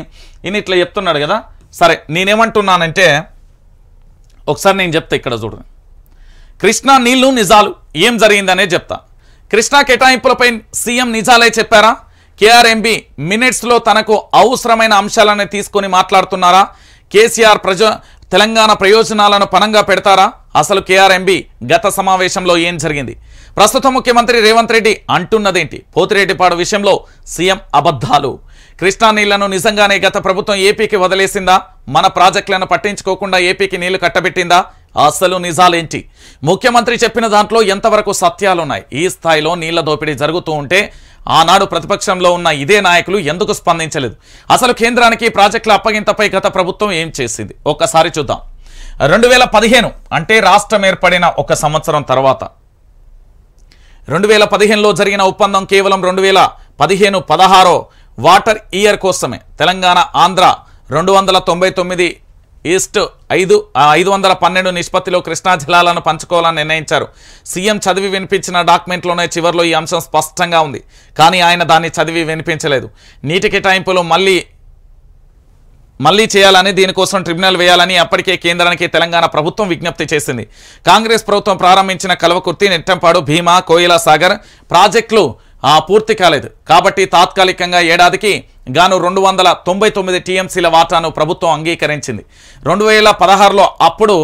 ఈయన ఇట్లా చెప్తున్నాడు కదా. సరే నేనేమంటున్నానంటే ఒకసారి నేను చెప్తా, ఇక్కడ చూడండి. కృష్ణా నీళ్లు నిజాలు ఏం జరిగిందనే చెప్తా. కృష్ణా కేటాయింపులపై సీఎం నిజాలే చెప్పారా? కేఆర్ఎంబీ మినిట్స్లో తనకు అవసరమైన అంశాలను తీసుకొని మాట్లాడుతున్నారా? కేసీఆర్ తెలంగాణ ప్రయోజనాలను పణంగా పెడతారా? అసలు కేఆర్ఎంబీ గత సమావేశంలో ఏం జరిగింది? ప్రస్తుత ముఖ్యమంత్రి రేవంత్ రెడ్డి అంటున్నదేంటి? పోతిరెడ్డిపాడు విషయంలో సీఎం అబద్ధాలు. కృష్ణా నీళ్లను నిజంగానే గత ప్రభుత్వం ఏపీకి వదిలేసిందా? మన ప్రాజెక్టులను పట్టించుకోకుండా ఏపీకి నీళ్లు కట్టబెట్టిందా? అసలు నిజాలేంటి? ముఖ్యమంత్రి చెప్పిన దాంట్లో ఎంతవరకు సత్యాలున్నాయి? ఈ స్థాయిలో నీళ్ల దోపిడీ జరుగుతూ ఉంటే ఆనాడు ప్రతిపక్షంలో ఉన్న ఇదే నాయకులు ఎందుకు స్పందించలేదు? అసలు కేంద్రానికి ప్రాజెక్టుల అప్పగింతపై గత ప్రభుత్వం ఏం చేసింది? ఒక్కసారి చూద్దాం. 2015 అంటే రాష్ట్రం ఏర్పడిన 1 సంవత్సరం తర్వాత 2015లో జరిగిన ఒప్పందం కేవలం 2015-16 వాటర్ ఇయర్ కోసమే. తెలంగాణ ఆంధ్ర 299:512 నిష్పత్తిలో కృష్ణా జలాలను పంచుకోవాలని నిర్ణయించారు. సీఎం చదివి వినిపించిన డాక్యుమెంట్లోనే చివరిలో ఈ అంశం స్పష్టంగా ఉంది. కానీ ఆయన దాన్ని చదివి వినిపించలేదు. నీటి కేటాయింపులు మళ్ళీ చేయాలని, దీనికోసం ట్రిబ్యునల్ వేయాలని అప్పటికే కేంద్రానికి తెలంగాణ ప్రభుత్వం విజ్ఞప్తి చేసింది. కాంగ్రెస్ ప్రభుత్వం ప్రారంభించిన కల్వకుర్తి, నెట్టంపాడు, భీమా, కోయిలా సాగర్ ప్రాజెక్టులు పూర్తి కాలేదు. కాబట్టి తాత్కాలికంగా ఏడాదికి గాను 299 టీఎంసీల వాటాను ప్రభుత్వం అంగీకరించింది. 2016లో అప్పుడు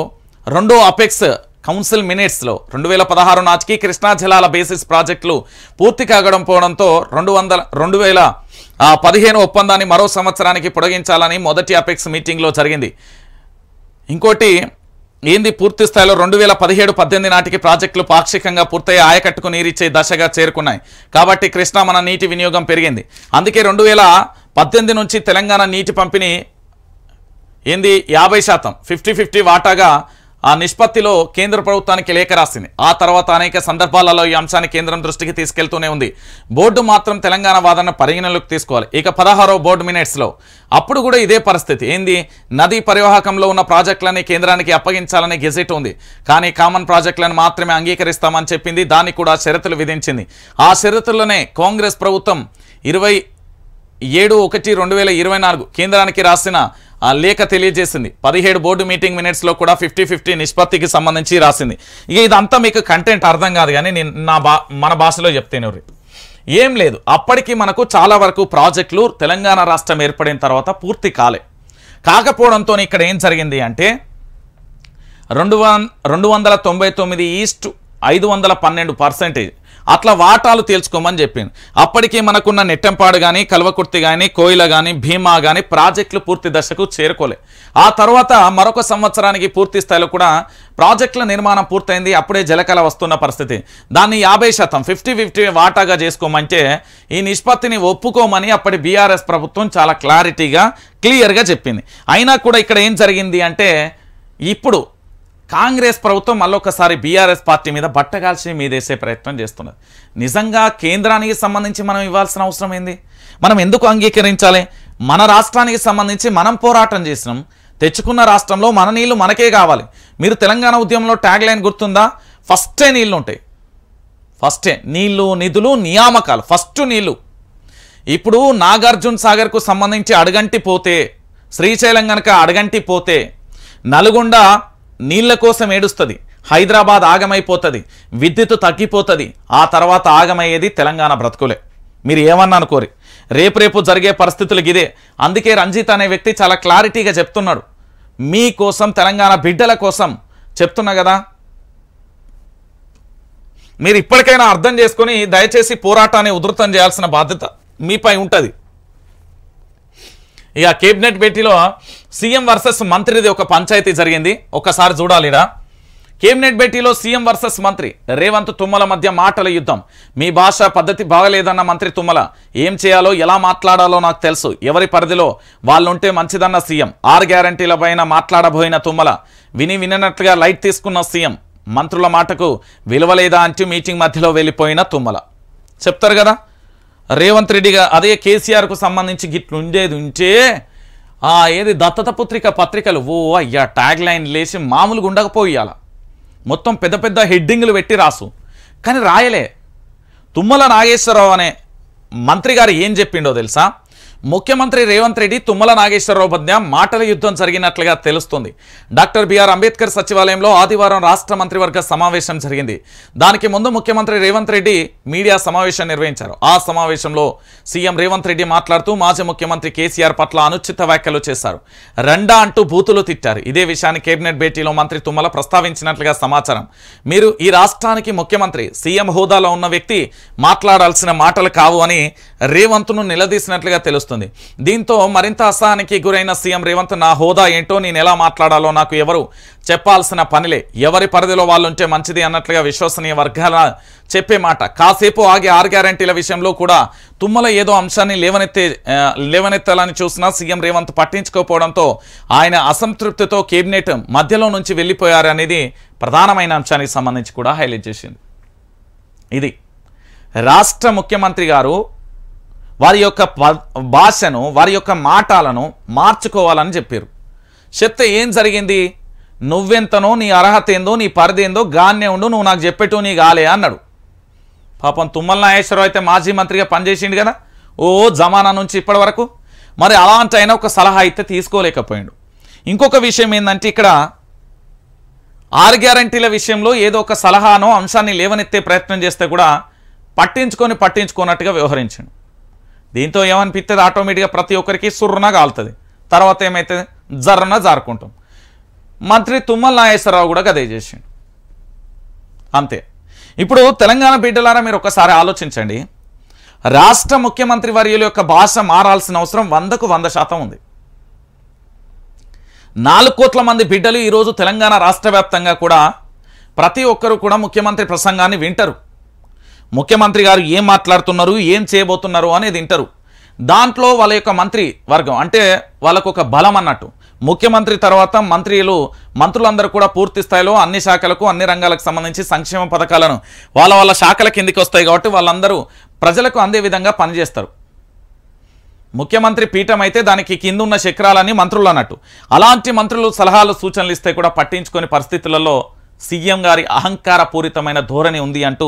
2వ అపెక్స్ కౌన్సిల్ మినిట్స్లో 2016 నాటికి కృష్ణా జలాల బేసిస్ ప్రాజెక్టులు పూర్తి కాకపోవడంతో 2015 ఒప్పందాన్ని మరో సంవత్సరానికి పొడిగించాలని మొదటి అపెక్స్ మీటింగ్లో జరిగింది. ఇంకోటి ఏంది, పూర్తి స్థాయిలో 2017-18 నాటికి ప్రాజెక్టులు పాక్షికంగా పూర్తయి ఆయకట్టుకు నీరిచ్చే దశగా చేరుకున్నాయి. కాబట్టి కృష్ణా మన నీటి వినియోగం పెరిగింది. అందుకే 2018 నుంచి తెలంగాణ నీటి పంపిణీ ఏంది 50% 50-50 వాటాగా ఆ నిష్పత్తిలో కేంద్ర ప్రభుత్వానికి లేఖ రాసింది. ఆ తర్వాత అనేక సందర్భాలలో ఈ అంశాన్ని కేంద్రం దృష్టికి తీసుకెళ్తూనే ఉంది. బోర్డు మాత్రం తెలంగాణ వాదన పరిగణలోకి తీసుకోవాలి. ఇక 16వ బోర్డు మినిట్స్లో అప్పుడు కూడా ఇదే పరిస్థితి. ఏంది, నదీ పరివాహకంలో ఉన్న ప్రాజెక్టులని కేంద్రానికి అప్పగించాలని గెజెట్ ఉంది. కానీ కామన్ ప్రాజెక్టులను మాత్రమే అంగీకరిస్తామని చెప్పింది. దానికి కూడా షరతులు విధించింది. ఆ షరతుల్లోనే కాంగ్రెస్ ప్రభుత్వం 27/1/2024 కేంద్రానికి రాసిన లేఖ తెలియజేసింది. 17 బోర్డు మీటింగ్ మినిట్స్లో కూడా 50-50 నిష్పత్తికి సంబంధించి రాసింది. ఇక ఇదంతా మీకు కంటెంట్ అర్థం కాదు, కానీ నేను మన భాషలో చెప్తేనే ఏం లేదు. అప్పటికి మనకు చాలా వరకు ప్రాజెక్టులు తెలంగాణ రాష్ట్రం ఏర్పడిన తర్వాత పూర్తి కాకపోవడంతో ఇక్కడ ఏం జరిగింది అంటే 299:512% అట్లా వాటాలు తేల్చుకోమని చెప్పింది. అప్పటికే మనకున్న నెట్టంపాడు కానీ, కల్వకుర్తి కానీ, కోయిల కానీ, భీమా కానీ ప్రాజెక్టులు పూర్తి దశకు చేరుకోలే. ఆ తర్వాత మరొక సంవత్సరానికి పూర్తి స్థాయిలో కూడా ప్రాజెక్టుల నిర్మాణం పూర్తయింది. అప్పుడే జలకళ వస్తున్న పరిస్థితి. దాన్ని 50% 50-50 వాటాగా చేసుకోమంటే ఈ నిష్పత్తిని ఒప్పుకోమని అప్పటి బీఆర్ఎస్ ప్రభుత్వం చాలా క్లియర్గా చెప్పింది. అయినా కూడా ఇక్కడ ఏం జరిగింది అంటే ఇప్పుడు కాంగ్రెస్ ప్రభుత్వం మళ్ళొకసారి బీఆర్ఎస్ పార్టీ మీద బట్టగాల్చి మీదేసే ప్రయత్నం చేస్తున్నది. నిజంగా కేంద్రానికి సంబంధించి మనం ఇవ్వాల్సిన అవసరం ఏంది? మనం ఎందుకు అంగీకరించాలి? మన రాష్ట్రానికి సంబంధించి మనం పోరాటం చేసినాం. తెచ్చుకున్న రాష్ట్రంలో మన నీళ్లు మనకే కావాలి. మీరు తెలంగాణ ఉద్యమంలో ట్యాగ్ లైన్ గుర్తుందా? ఫస్టే నీళ్లు ఉంటాయి. ఫస్టే నీళ్లు, నిధులు, నియామకాలు, ఫస్ట్ నీళ్లు. ఇప్పుడు నాగార్జున సాగర్కు సంబంధించి అడగంటి పోతే, శ్రీశైలం కనుక అడగంటి పోతే, నల్గొండ నీళ్ల కోసం ఏడుస్తుంది, హైదరాబాద్ ఆగమైపోతుంది, విద్యుత్ తగ్గిపోతుంది. ఆ తర్వాత ఆగమయ్యేది తెలంగాణ బ్రతుకులే. మీరు ఏమన్నా అనుకోరి, రేపు జరిగే పరిస్థితులు ఇదే. అందుకే రంజిత్ అనే వ్యక్తి చాలా క్లారిటీగా చెప్తున్నాడు. మీకోసం, తెలంగాణ బిడ్డల కోసం చెప్తున్నా కదా. మీరు ఇప్పటికైనా అర్థం చేసుకొని దయచేసి పోరాటాన్ని ఉధృతం చేయాల్సిన బాధ్యత మీపై ఉంటుంది. ఇక కేబినెట్ భేటీలో సీఎం వర్సెస్ మంత్రిది ఒక పంచాయతీ జరిగింది. ఒకసారి చూడాలిడా. కేబినెట్ భేటీలో సీఎం వర్సెస్ మంత్రి రేవంత్ తుమ్మల మధ్య మాటల యుద్ధం. మీ భాష పద్ధతి బాగలేదన్న మంత్రి తుమ్మల. ఏం చేయాలో ఎలా మాట్లాడాలో నాకు తెలుసు, ఎవరి పరిధిలో వాళ్ళుంటే మంచిదన్న సీఎం. 6 గ్యారంటీల పైన మాట్లాడబోయిన తుమ్మల. విననట్లుగా లైట్ తీసుకున్న సీఎం. మంత్రుల మాటకు విలువలేదా అంటూ మీటింగ్ మధ్యలో వెళ్ళిపోయిన తుమ్మల. చెప్తారు కదా రేవంత్ రెడ్డిగా అదే కేసీఆర్కు సంబంధించి గిట్లు ఉండేది ఉంటే ఏది దత్తత పత్రికలు అయ్యా ట్యాగ్ లైన్ లేచి మామూలుగా ఉండకపోయాల, మొత్తం పెద్ద పెద్ద హెడ్డింగ్లు పెట్టి రాసు. కానీ రాయలే. తుమ్మల నాగేశ్వరరావు అనే మంత్రి గారు ఏం చెప్పిండో తెలుసా? ముఖ్యమంత్రి రేవంత్ రెడ్డి తుమ్మల నాగేశ్వరరావు మధ్య మాటల యుద్ధం జరిగినట్లుగా తెలుస్తుంది. డాక్టర్ బిఆర్ అంబేద్కర్ సచివాలయంలో ఆదివారం రాష్ట్ర మంత్రివర్గ సమావేశం జరిగింది. దానికి ముందు ముఖ్యమంత్రి రేవంత్ రెడ్డి మీడియా సమావేశం నిర్వహించారు. ఆ సమావేశంలో సీఎం రేవంత్ రెడ్డి మాట్లాడుతూ మాజీ ముఖ్యమంత్రి కేసీఆర్ పట్ల అనుచిత వ్యాఖ్యలు చేశారు. రెండా అంటూ బూతులు తిట్టారు. ఇదే విషయాన్ని కేబినెట్ భేటీలో మంత్రి తుమ్మల ప్రస్తావించినట్లుగా సమాచారం. మీరు ఈ రాష్ట్రానికి ముఖ్యమంత్రి, సీఎం హోదాలో ఉన్న వ్యక్తి మాట్లాడాల్సిన మాటలు కావు అని రేవంత్ను నిలదీసినట్లుగా తెలుస్తుంది. దీంతో మరింత అసహనానికి గురైన సీఎం రేవంత్ నా హోదా ఏంటో, నేను ఎలా మాట్లాడాలో నాకు ఎవరు చెప్పాల్సిన పనిలే, ఎవరి పరిధిలో వాళ్ళుంటే మంచిది అన్నట్లుగా విశ్వసనీయ వర్గాల చెప్పే మాట. కాసేపు ఆగి 6 గ్యారంటీల విషయంలో కూడా తుమ్మల ఏదో అంశాన్ని లేవనెత్తాలని చూసినా సీఎం రేవంత్ పట్టించుకోకపోవడంతో ఆయన అసంతృప్తితో కేబినెట్ మధ్యలో నుంచి వెళ్ళిపోయారనేది ప్రధానమైన అంశానికి సంబంధించి కూడా హైలైట్ చేసింది. ఇది రాష్ట్ర ముఖ్యమంత్రి గారు వారి యొక్క భాషను, వారి యొక్క మాటలను మార్చుకోవాలని చెప్పారు. చెప్తే ఏం జరిగింది? నువ్వెంతనో, నీ అర్హత ఏందో, నీ పరిధి ఏందో గాన్నే ఉండు, నువ్వు నాకు చెప్పేటో నీ గాలే అన్నాడు. పాపం తుమ్మల నాగేశ్వరరావు అయితే మాజీ మంత్రిగా పనిచేసిండు కదా జమానా నుంచి ఇప్పటి వరకు. మరి అలాంటి అయినా ఒక సలహా అయితే తీసుకోలేకపోయాడు. ఇంకొక విషయం ఏంటంటే ఇక్కడ 6 గ్యారంటీల విషయంలో ఏదో ఒక సలహానో అంశాన్ని లేవనెత్తే ప్రయత్నం చేస్తే కూడా పట్టించుకోనట్టుగా వ్యవహరించాడు. దీంతో ఏమనిపిస్తుంది? ఆటోమేటిక్గా ప్రతి ఒక్కరికి సుర్రున కాలుతుంది. తర్వాత ఏమైతుంది? జర్రన జారుకుంటాం. మంత్రి తుమ్మల నాగేశ్వరరావు కూడా గదే చేసిండు. అంతే. ఇప్పుడు తెలంగాణ బిడ్డలారా మీరు ఒకసారి ఆలోచించండి. రాష్ట్ర ముఖ్యమంత్రి వర్యుల యొక్క భాష మారాల్సిన అవసరం 100కు 100% ఉంది. 4 కోట్ల మంది బిడ్డలు ఈరోజు తెలంగాణ రాష్ట్ర వ్యాప్తంగా కూడా ప్రతి ఒక్కరు కూడా ముఖ్యమంత్రి ప్రసంగాన్ని వింటారు. ముఖ్యమంత్రి గారు ఏం మాట్లాడుతున్నారు, ఏం చేయబోతున్నారు అనేది వింటారు. దాంట్లో వాళ్ళ యొక్క మంత్రి వర్గం అంటే వాళ్ళకు ఒక బలం అన్నట్టు. ముఖ్యమంత్రి తర్వాత మంత్రులందరూ కూడా పూర్తి స్థాయిలో అన్ని శాఖలకు, అన్ని రంగాలకు సంబంధించి సంక్షేమ పథకాలను వాళ్ళ శాఖల కిందికి వస్తాయి కాబట్టి వాళ్ళందరూ ప్రజలకు అందే విధంగా పనిచేస్తారు. ముఖ్యమంత్రి పీఠం అయితే దానికి కింద ఉన్న చక్రాలన్నీ మంత్రులు అన్నట్టు. అలాంటి మంత్రులు సలహాలు, సూచనలు ఇస్తే కూడా పట్టించుకొని పరిస్థితులలో సీఎం గారి అహంకారపూరితమైన ధోరణి ఉంది అంటూ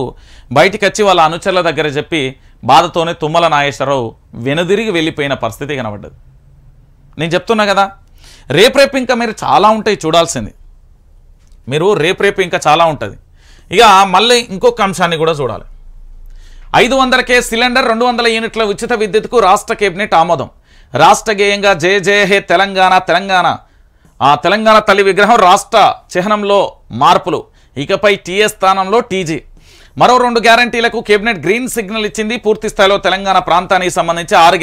బయటికి వచ్చి వాళ్ళ అనుచరుల దగ్గర చెప్పి బాధతోనే తుమ్మల నాగేశ్వరరావు వెనుదిరిగి వెళ్ళిపోయిన పరిస్థితి కనబడ్డది. నేను చెప్తున్నా కదా, రేపు ఇంకా మీరు చాలా ఉంటాయి చూడాల్సింది. రేపు ఇంకా చాలా ఉంటుంది. ఇక మళ్ళీ ఇంకొక అంశాన్ని కూడా చూడాలి. 500కే సిలిండర్, 200 యూనిట్ల ఉచిత విద్యుత్కు రాష్ట్ర కేబినెట్ ఆమోదం. రాష్ట్ర గేయంగా జయ జయ హే తెలంగాణ తెలంగాణ తల్లి విగ్రహం రాష్ట్ర చిహ్నంలో మార్పులు. ఇకపై టీఏ స్థానంలో టీజీ. మరో 2 గ్యారంటీలకు కేబినెట్ గ్రీన్ సిగ్నల్ ఇచ్చింది. పూర్తి స్థాయిలో తెలంగాణ ప్రాంతానికి సంబంధించి 6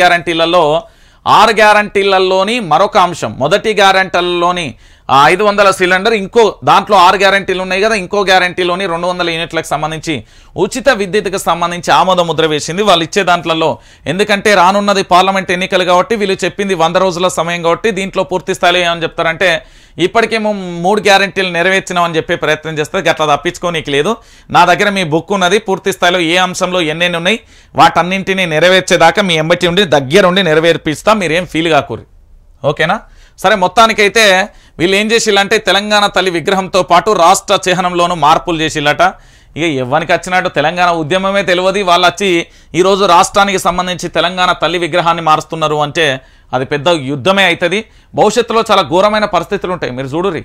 గ్యారంటీలలోని మరొక అంశం. మొదటి గ్యారంటీలలోని 500 సిలిండర్, ఇంకో దాంట్లో 6 గ్యారంటీలు ఉన్నాయి కదా, ఇంకో గ్యారంటీలోని 200 యూనిట్లకు సంబంధించి ఉచిత విద్యుత్కు సంబంధించి ఆమోద ముద్ర వేసింది. వాళ్ళు ఇచ్చే దాంట్లో ఎందుకంటే రానున్నది పార్లమెంట్ ఎన్నికలు కాబట్టి వీళ్ళు చెప్పింది 100 రోజుల సమయం కాబట్టి దీంట్లో పూర్తి స్థాయిలో ఏమని చెప్తారంటే ఇప్పటికేమో 3 గ్యారంటీలు నెరవేర్చినామని చెప్పే ప్రయత్నం చేస్తే అట్లా తప్పించుకోనీకి లేదు. నా దగ్గర మీ బుక్ ఉన్నది, పూర్తి స్థాయిలో ఏ అంశంలో ఎన్నెన్ని ఉన్నాయి వాటన్నింటినీ నెరవేర్చేదాకా మీ ఎంబటి ఉండి దగ్గరుండి నెరవేర్పిస్తా, మీరేం ఫీల్ కాకూరి. ఓకేనా? సరే, మొత్తానికైతే వీళ్ళు ఏం చేసిల్లంటే తెలంగాణ తల్లి విగ్రహంతో పాటు రాష్ట్ర చిహ్నంలోనూ మార్పులు చేసిల్లట. ఇక ఎవరికి వచ్చినట్టు తెలంగాణ ఉద్యమమే తెలియదు, వాళ్ళు వచ్చి ఈరోజు రాష్ట్రానికి సంబంధించి తెలంగాణ తల్లి విగ్రహాన్ని మారుస్తున్నారు అంటే అది పెద్ద యుద్ధమే అవుతుంది. భవిష్యత్తులో చాలా ఘోరమైన పరిస్థితులు ఉంటాయి. మీరు చూడుర్రి,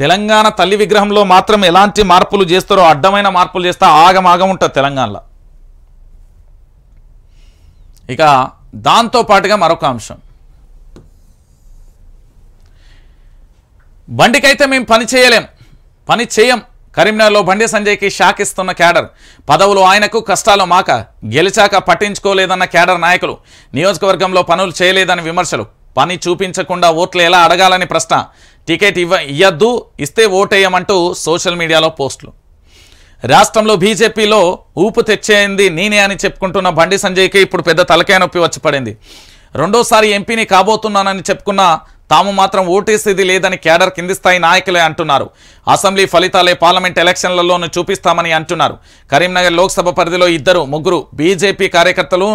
తెలంగాణ తల్లి విగ్రహంలో మాత్రం ఎలాంటి మార్పులు చేస్తారో అడ్డమైన మార్పులు చేస్తే ఆగమాగం ఉంటుంది తెలంగాణలో. ఇక దాంతో పాటుగా మరొక అంశం, బండికైతే మేము పని చేయం. కరీంనగర్లో బండి సంజయ్కి షాక్ ఇస్తున్న క్యాడర్. పదవులు ఆయనకు, కష్టాలు మాక. గెలిచాక పట్టించుకోలేదన్న క్యాడర్ నాయకులు. నియోజకవర్గంలో పనులు చేయలేదని విమర్శలు. పని చూపించకుండా ఓట్లు ఎలా అడగాలని ప్రశ్న. టికెట్ ఇయ్యద్దు, ఇస్తే ఓటేయమంటూ సోషల్ మీడియాలో పోస్టులు. రాష్ట్రంలో బీజేపీలో ఊపు తెచ్చేయింది నేనే అని చెప్పుకుంటున్న బండి సంజయ్కి ఇప్పుడు పెద్ద తలకాయ నొప్పి వచ్చి పడింది. రెండోసారి ఎంపీని కాబోతున్నానని చెప్పుకున్న తాము మాత్రం ఓటేసేది లేదని కేడర్ కింది స్థాయి నాయకులే అంటున్నారు. అసెంబ్లీ ఫలితాలే పార్లమెంట్ ఎలక్షన్లలోనూ చూపిస్తామని అంటున్నారు. కరీంనగర్ లోక్సభ పరిధిలో 2-3 బీజేపీ కార్యకర్తలు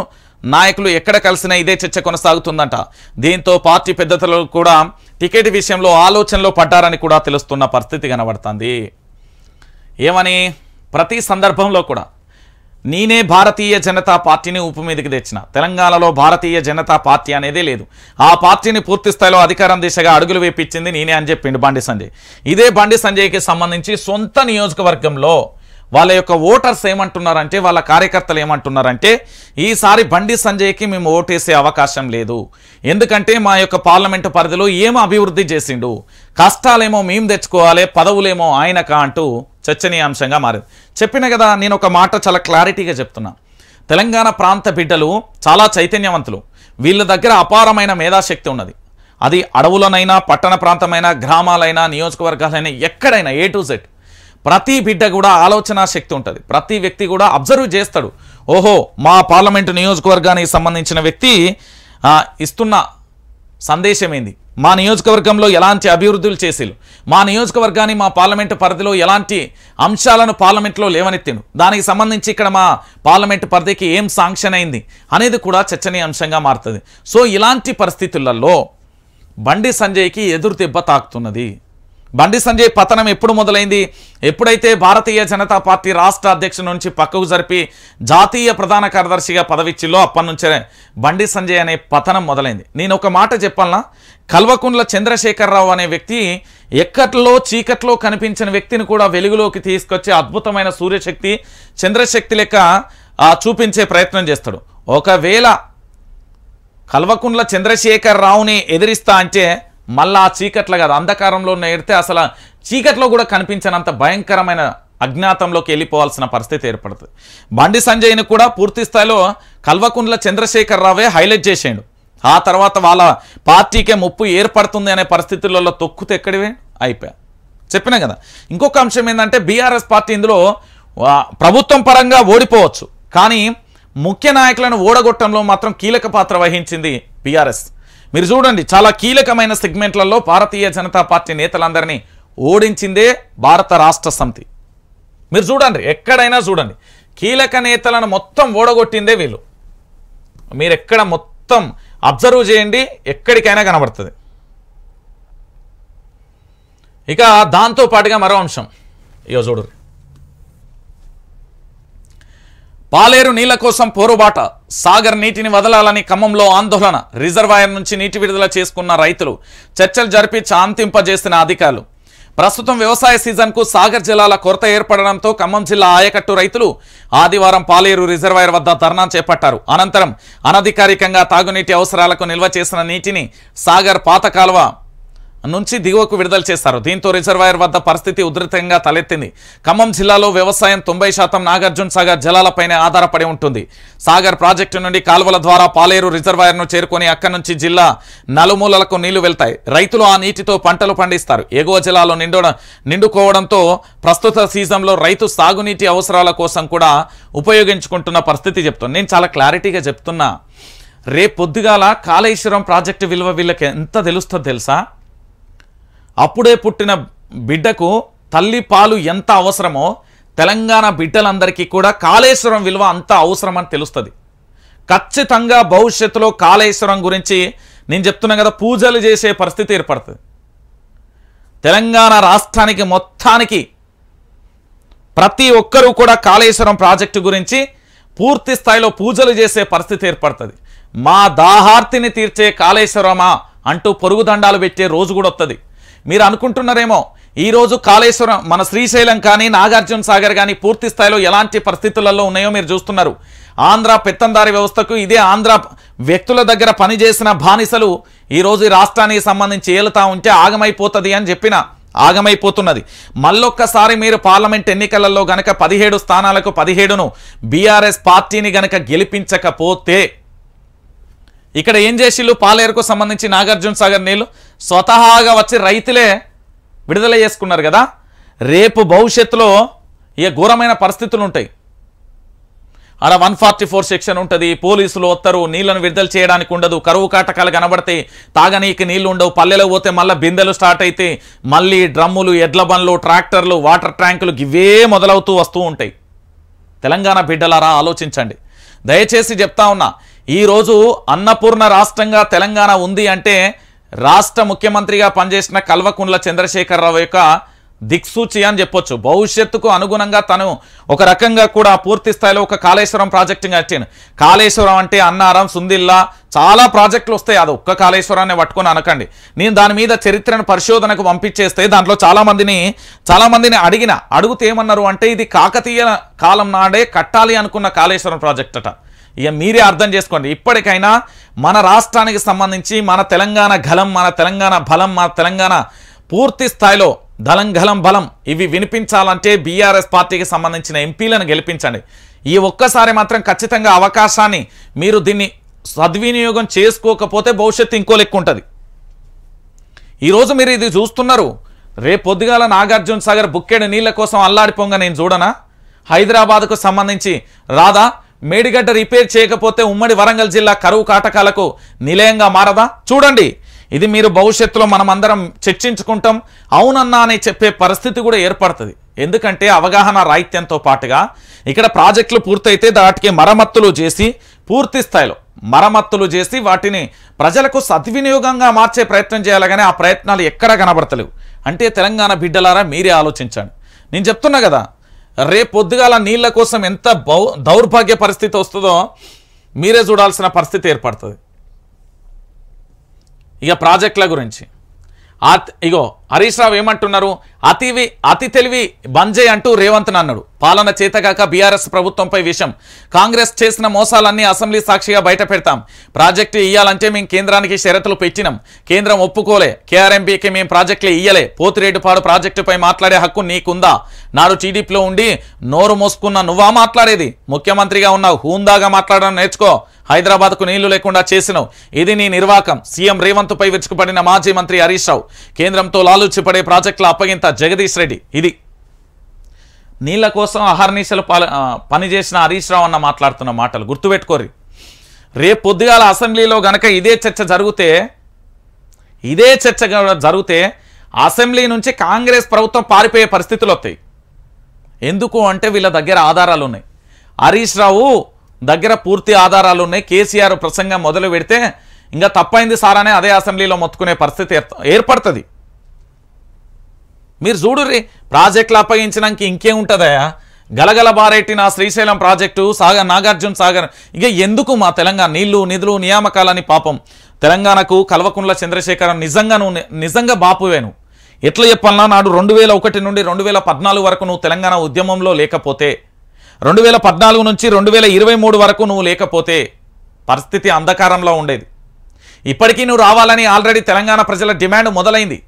నాయకులు ఎక్కడ కలిసినా ఇదే చర్చ కొనసాగుతుందంట. దీంతో పార్టీ పెద్దలు కూడా టికెట్ విషయంలో ఆలోచనలో పడ్డారని కూడా తెలుస్తున్న పరిస్థితి కనబడుతుంది. ఏమని ప్రతి సందర్భంలో కూడా నేనే భారతీయ జనతా పార్టీని ఊపు మీదకి తెచ్చిన, తెలంగాణలో భారతీయ జనతా పార్టీ అనేదే లేదు, ఆ పార్టీని పూర్తి స్థాయిలో అధికారం దిశగా అడుగులు వేపించింది నేనే అని చెప్పిండు బండి సంజయ్. ఇదే బండి సంజయ్కి సంబంధించి సొంత నియోజకవర్గంలో వాళ్ళ యొక్క ఓటర్స్ ఏమంటున్నారంటే, వాళ్ళ కార్యకర్తలు ఏమంటున్నారంటే, ఈసారి బండి సంజయ్కి మేము ఓటేసే అవకాశం లేదు, ఎందుకంటే మా యొక్క పార్లమెంటు పరిధిలో ఏమో అభివృద్ధి చేసిండు, కష్టాలేమో మేము తెచ్చుకోవాలి, పదవులేమో ఆయనక అంటూ చర్చనీయాంశంగా మారింది. చెప్పిన కదా, నేను ఒక మాట చాలా క్లారిటీగా చెప్తున్నా. తెలంగాణ ప్రాంత బిడ్డలు చాలా చైతన్యవంతులు, వీళ్ళ దగ్గర అపారమైన మేధాశక్తి ఉన్నది. అది అడవులనైనా, పట్టణ ప్రాంతమైనా, గ్రామాలైనా, నియోజకవర్గాలైనా, ఎక్కడైనా A to Z ప్రతి బిడ్డ కూడా ఆలోచన శక్తి ఉంటుంది. ప్రతి వ్యక్తి కూడా అబ్జర్వ్ చేస్తాడు. ఓహో, మా పార్లమెంటు నియోజకవర్గానికి సంబంధించిన వ్యక్తి ఇస్తున్న సందేశం ఏంది, మా నియోజకవర్గంలో ఎలాంటి అభివృద్ధులు చేసేలు, మా నియోజకవర్గాన్ని మా పార్లమెంటు పరిధిలో ఎలాంటి అంశాలను పార్లమెంట్లో లేవనెత్తిండు, దానికి సంబంధించి ఇక్కడ మా పార్లమెంటు పరిధికి ఏం శాంక్షన్ అయింది అనేది కూడా చర్చనీయాంశంగా మారుతుంది. సో ఇలాంటి పరిస్థితులలో బండి సంజయ్కి ఎదురు దెబ్బ తాకుతున్నది. బండి సంజయ్ పతనం ఎప్పుడు మొదలైంది? ఎప్పుడైతే భారతీయ జనతా పార్టీ రాష్ట్ర అధ్యక్షుడి నుంచి పక్కకు జరిపి జాతీయ ప్రధాన కార్యదర్శిగా పదవిచ్చిలో అప్పటి నుంచే బండి సంజయ్ అనే పతనం మొదలైంది. నేను ఒక మాట చెప్పాలనా, కల్వకుంట్ల చంద్రశేఖరరావు అనే వ్యక్తి ఎక్కట్లో చీకట్లో కనిపించిన వ్యక్తిని కూడా వెలుగులోకి తీసుకొచ్చే అద్భుతమైన సూర్యశక్తి, చంద్రశక్తి లెక్క చూపించే ప్రయత్నం చేస్తాడు. ఒకవేళ కల్వకుంట్ల చంద్రశేఖరరావుని ఎదిరిస్తా అంటే మళ్ళా చీకట్లో కాదు, అంధకారంలో ఎడితే అసలు చీకట్లో కూడా కనిపించనంత భయంకరమైన అజ్ఞాతంలోకి వెళ్ళిపోవాల్సిన పరిస్థితి ఏర్పడుతుంది. బండి సంజయ్ని కూడా పూర్తి స్థాయిలో కల్వకుంట్ల చంద్రశేఖరరావే హైలైట్ చేసేయండు. ఆ తర్వాత వాళ్ళ పార్టీకే ముప్పు ఏర్పడుతుంది అనే పరిస్థితులలో తొక్కుతే ఎక్కడివే అయిపోయా. చెప్పినా కదా. ఇంకొక అంశం ఏంటంటే, బీఆర్ఎస్ పార్టీ ఇందులో ప్రభుత్వం పరంగా ఓడిపోవచ్చు, కానీ ముఖ్య నాయకులను ఓడగొట్టడంలో మాత్రం కీలక పాత్ర వహించింది బీఆర్ఎస్. మీరు చూడండి, చాలా కీలకమైన సెగ్మెంట్లలో భారతీయ జనతా పార్టీ నేతలందరినీ ఓడించిందే భారత రాష్ట్ర సమితి. మీరు చూడండి, ఎక్కడైనా చూడండి, కీలక నేతలను మొత్తం ఓడగొట్టిందే వీళ్ళు. మీరు ఎక్కడ మొత్తం అబ్జర్వ్ చేయండి, ఎక్కడికైనా కనబడుతుంది. ఇక దాంతో పాటుగా మరో అంశం ఇక చూడు, పాలేరు నీళ్ల కోసం పోరుబాట, సాగర్ నీటిని వదలాలని ఖమ్మంలో ఆందోళన, రిజర్వాయర్ నుంచి నీటి విడుదల చేసుకున్న రైతులు, చర్చలు జరిపి శాంతింపజేసిన అధికారులు. ప్రస్తుతం వ్యవసాయ సీజన్కు సాగర్ జలాల కొరత ఏర్పడడంతో ఖమ్మం జిల్లా ఆయకట్టు రైతులు ఆదివారం పాలేరు రిజర్వాయర్ వద్ద ధర్నా చేపట్టారు. అనంతరం అనధికారికంగా తాగునీటి అవసరాలకు నిల్వ చేసిన నీటిని సాగర్ పాత కాలువ నుంచి దిగువకు విడుదల చేస్తారు. దీంతో రిజర్వాయర్ వద్ద పరిస్థితి ఉధృతంగా తలెత్తింది. ఖమ్మం జిల్లాలో వ్యవసాయం 90% నాగార్జున సాగర్ జలాలపైనే ఆధారపడి ఉంటుంది. సాగర్ ప్రాజెక్టు నుండి కాలువల ద్వారా పాలేరు రిజర్వాయర్ను చేరుకొని అక్కడి నుంచి జిల్లా నలుమూలలకు నీళ్లు వెళ్తాయి. రైతులు ఆ నీటితో పంటలు పండిస్తారు. ఎగువ జలాలు నిండుకోవడంతో ప్రస్తుత సీజన్లో రైతు సాగునీటి అవసరాల కోసం కూడా ఉపయోగించుకుంటున్న పరిస్థితి చెప్తుంది. నేను చాలా క్లారిటీగా చెప్తున్నా, రేపు పొద్దుగాల కాళేశ్వరం ప్రాజెక్టు విలువ వీళ్ళకి ఎంత తెలుస్తుందో తెలుసా? అప్పుడే పుట్టిన బిడ్డకు తల్లి పాలు ఎంత అవసరమో తెలంగాణ బిడ్డలందరికీ కూడా కాళేశ్వరం విలువ అంత అవసరమని తెలుస్తుంది. ఖచ్చితంగా భవిష్యత్తులో కాళేశ్వరం గురించి నేను చెప్తున్నా కదా, పూజలు చేసే పరిస్థితి ఏర్పడుతుంది. తెలంగాణ రాష్ట్రానికి మొత్తానికి ప్రతి ఒక్కరూ కూడా కాళేశ్వరం ప్రాజెక్టు గురించి పూర్తి స్థాయిలో పూజలు చేసే పరిస్థితి ఏర్పడుతుంది. మా దాహార్తిని తీర్చే కాళేశ్వరమా అంటూ పొరుగుదండాలు పెట్టే రోజు కూడా వస్తుంది. మీరు అనుకుంటున్నారేమో, ఈరోజు కాళేశ్వరం మన శ్రీశైలం కానీ నాగార్జున సాగర్ కానీ పూర్తి స్థాయిలో ఎలాంటి పరిస్థితులలో ఉన్నాయో మీరు చూస్తున్నారు. ఆంధ్ర పెత్తందారి వ్యవస్థకు ఇదే ఆంధ్ర వ్యక్తుల దగ్గర పనిచేసిన బానిసలు ఈరోజు ఈ రాష్ట్రానికి సంబంధించి ఏలుతా ఉంటే ఆగమైపోతుంది అని చెప్పిన ఆగమైపోతున్నది. మళ్ళొక్కసారి మీరు పార్లమెంట్ ఎన్నికలలో గనక 17 స్థానాలకు 17ను బీఆర్ఎస్ పార్టీని గనక గెలిపించకపోతే ఇక్కడ ఏం చేసిళ్ళు, పాలేరుకు సంబంధించి నాగార్జున సాగర్ నీళ్లు స్వతహాగా వచ్చి రైతులే విడుదల చేసుకున్నారు కదా, రేపు భవిష్యత్తులో ఇక ఘోరమైన పరిస్థితులు ఉంటాయి. అలా 144 సెక్షన్ ఉంటుంది, పోలీసులు వస్తారు, నీళ్లను విడుదల చేయడానికి ఉండదు, కరువు కాటకాలు కనబడతాయి, తాగనీకి నీళ్లు ఉండవు, పల్లెలో పోతే మళ్ళీ బిందెలు స్టార్ట్ అయితే మళ్ళీ డ్రమ్ములు, ఎడ్ల బండ్లు, ట్రాక్టర్లు, వాటర్ ట్యాంకులు ఇవే మొదలవుతూ వస్తూ ఉంటాయి. తెలంగాణ బిడ్డలారా ఆలోచించండి. దయచేసి చెప్తా ఉన్నా, ఈరోజు అన్నపూర్ణ రాష్ట్రంగా తెలంగాణ ఉంది అంటే రాష్ట్ర ముఖ్యమంత్రిగా పనిచేసిన కల్వకుంట్ల చంద్రశేఖరరావు యొక్క దిక్సూచి అని చెప్పొచ్చు. భవిష్యత్తుకు అనుగుణంగా తను ఒక రకంగా కూడా పూర్తి స్థాయిలో ఒక కాళేశ్వరం ప్రాజెక్టు కట్టాను. కాళేశ్వరం అంటే అన్నారం, సుందిల్లా చాలా ప్రాజెక్టులు వస్తాయి, అది ఒక్క కాళేశ్వరాన్ని పట్టుకొని అనకండి. నేను దాని మీద చరిత్రను పరిశోధనకు పంపించేస్తే దాంట్లో చాలా మందిని అడిగితే ఏమన్నారు అంటే ఇది కాకతీయ కాలం నాడే కట్టాలి అనుకున్న కాళేశ్వరం ప్రాజెక్ట్ అట. ఇక మీరే అర్థం చేసుకోండి. ఇప్పటికైనా మన రాష్ట్రానికి సంబంధించి మన తెలంగాణ గలం, మన తెలంగాణ బలం, మన తెలంగాణ పూర్తి స్థాయిలో దళం గలం బలం ఇవి వినిపించాలంటే బీఆర్ఎస్ పార్టీకి సంబంధించిన ఎంపీలను గెలిపించండి. ఈ ఒక్కసారి మాత్రం ఖచ్చితంగా అవకాశాన్ని మీరు దీన్ని సద్వినియోగం చేసుకోకపోతే భవిష్యత్తు ఇంకో లెక్క ఉంటుంది. ఈరోజు మీరు ఇది చూస్తున్నారు, రేపు పొద్దుగాల నాగార్జున సాగర్ బుక్కెడు నీళ్ల కోసం అల్లాడిపోంగా నేను చూడనా? హైదరాబాద్కు సంబంధించి రాదా? మేడిగడ్డ రిపేర్ చేయకపోతే ఉమ్మడి వరంగల్ జిల్లా కరువు కాటకాలకు నిలయంగా మారదా? చూడండి, ఇది మీరు భవిష్యత్తులో మనం అందరం చర్చించుకుంటాం, అవునన్నా అని చెప్పే పరిస్థితి కూడా ఏర్పడుతుంది. ఎందుకంటే అవగాహన రాహిత్యంతో పాటుగా ఇక్కడ ప్రాజెక్టులు పూర్తయితే వాటికి మరమ్మతులు చేసి పూర్తి స్థాయిలో మరమ్మతులు చేసి వాటిని ప్రజలకు సద్వినియోగంగా మార్చే ప్రయత్నం చేయాలి. కానీ ఆ ప్రయత్నాలు ఎక్కడ కనబడతలేవు. అంటే తెలంగాణ బిడ్డలారా మీరే ఆలోచించండి. నేను చెప్తున్నా కదా, రేపు పొద్దుగాల నీళ్ల కోసం ఎంత దౌర్భాగ్య పరిస్థితి వస్తుందో మీరే చూడాల్సిన పరిస్థితి ఏర్పడుతుంది. ఇక ప్రాజెక్టుల గురించి ఇగో హరీష్ రావు ఏమంటున్నారు, అతి తెలివి బంజే అంటూ రేవంత్ అన్నాడు. పాలన చేతగాక బీఆర్ఎస్ ప్రభుత్వంపై విషయం, కాంగ్రెస్ చేసిన మోసాలన్నీ అసెంబ్లీ సాక్షిగా బయట పెడతాం, ప్రాజెక్టు ఇయ్యాలంటే మేము కేంద్రానికి షరతులు పెట్టినాం, కేంద్రం ఒప్పుకోలే, కేఆర్ఎంపీకి మేము ప్రాజెక్టులు ఇయ్యలే, పోతిరెడ్డిపాడు ప్రాజెక్టుపై మాట్లాడే హక్కు నీకుందా? నాడు టీడీపీలో ఉండి నోరు మోసుకున్న నువ్వా మాట్లాడేది? ముఖ్యమంత్రిగా ఉన్నావు, హూందాగా మాట్లాడడం నేర్చుకో. హైదరాబాద్కు నీళ్లు లేకుండా చేసినావు, ఇది నీ నిర్వాకం. సీఎం రేవంత్ పై విరుచుకుపడిన మాజీ మంత్రి హరీష్ రావు, కేంద్రంతో లాలూచిపడే ప్రాజెక్టుల అప్పగింత జగదీష్ రెడ్డి. ఇది నీళ్ల కోసం అహర్నిశలు పనిచేసిన హరీష్ రావు అన్న మాట్లాడుతున్న మాటలు గుర్తుపెట్టుకోరి. రేపు పొద్దుగాల అసెంబ్లీలో గనక ఇదే చర్చ జరిగితే అసెంబ్లీ నుంచి కాంగ్రెస్ ప్రభుత్వం పారిపోయే పరిస్థితులు వస్తాయి. ఎందుకు అంటే వీళ్ళ దగ్గర ఆధారాలు ఉన్నాయి, హరీష్ రావు దగ్గర పూర్తి ఆధారాలు ఉన్నాయి. కేసీఆర్ ప్రసంగం మొదలు పెడితే ఇంకా తప్పైంది సారానే అదే అసెంబ్లీలో మొత్తుకునే పరిస్థితి ఏర్పడుతుంది. మీరు చూడుర్రి, ప్రాజెక్టులు అప్పగించడానికి ఇంకేముంటుందయా? గలగల బారెట్టిన శ్రీశైలం ప్రాజెక్టు, నాగార్జున సాగర్, ఇక ఎందుకు మా తెలంగాణ నీళ్లు నిధులు నియామకాలని? పాపం తెలంగాణకు కల్వకుంట్ల చంద్రశేఖరం నిజంగా బాపువేను. ఎట్లా చెప్పాలన్నా, నాడు 2001 నుండి 2014 వరకు నువ్వు తెలంగాణ ఉద్యమంలో లేకపోతే, 2014 నుంచి 2023 వరకు నువ్వు లేకపోతే పరిస్థితి అంధకారంలో ఉండేది. ఇప్పటికీ నువ్వు రావాలని ఆల్రెడీ తెలంగాణ ప్రజల డిమాండ్ మొదలైంది.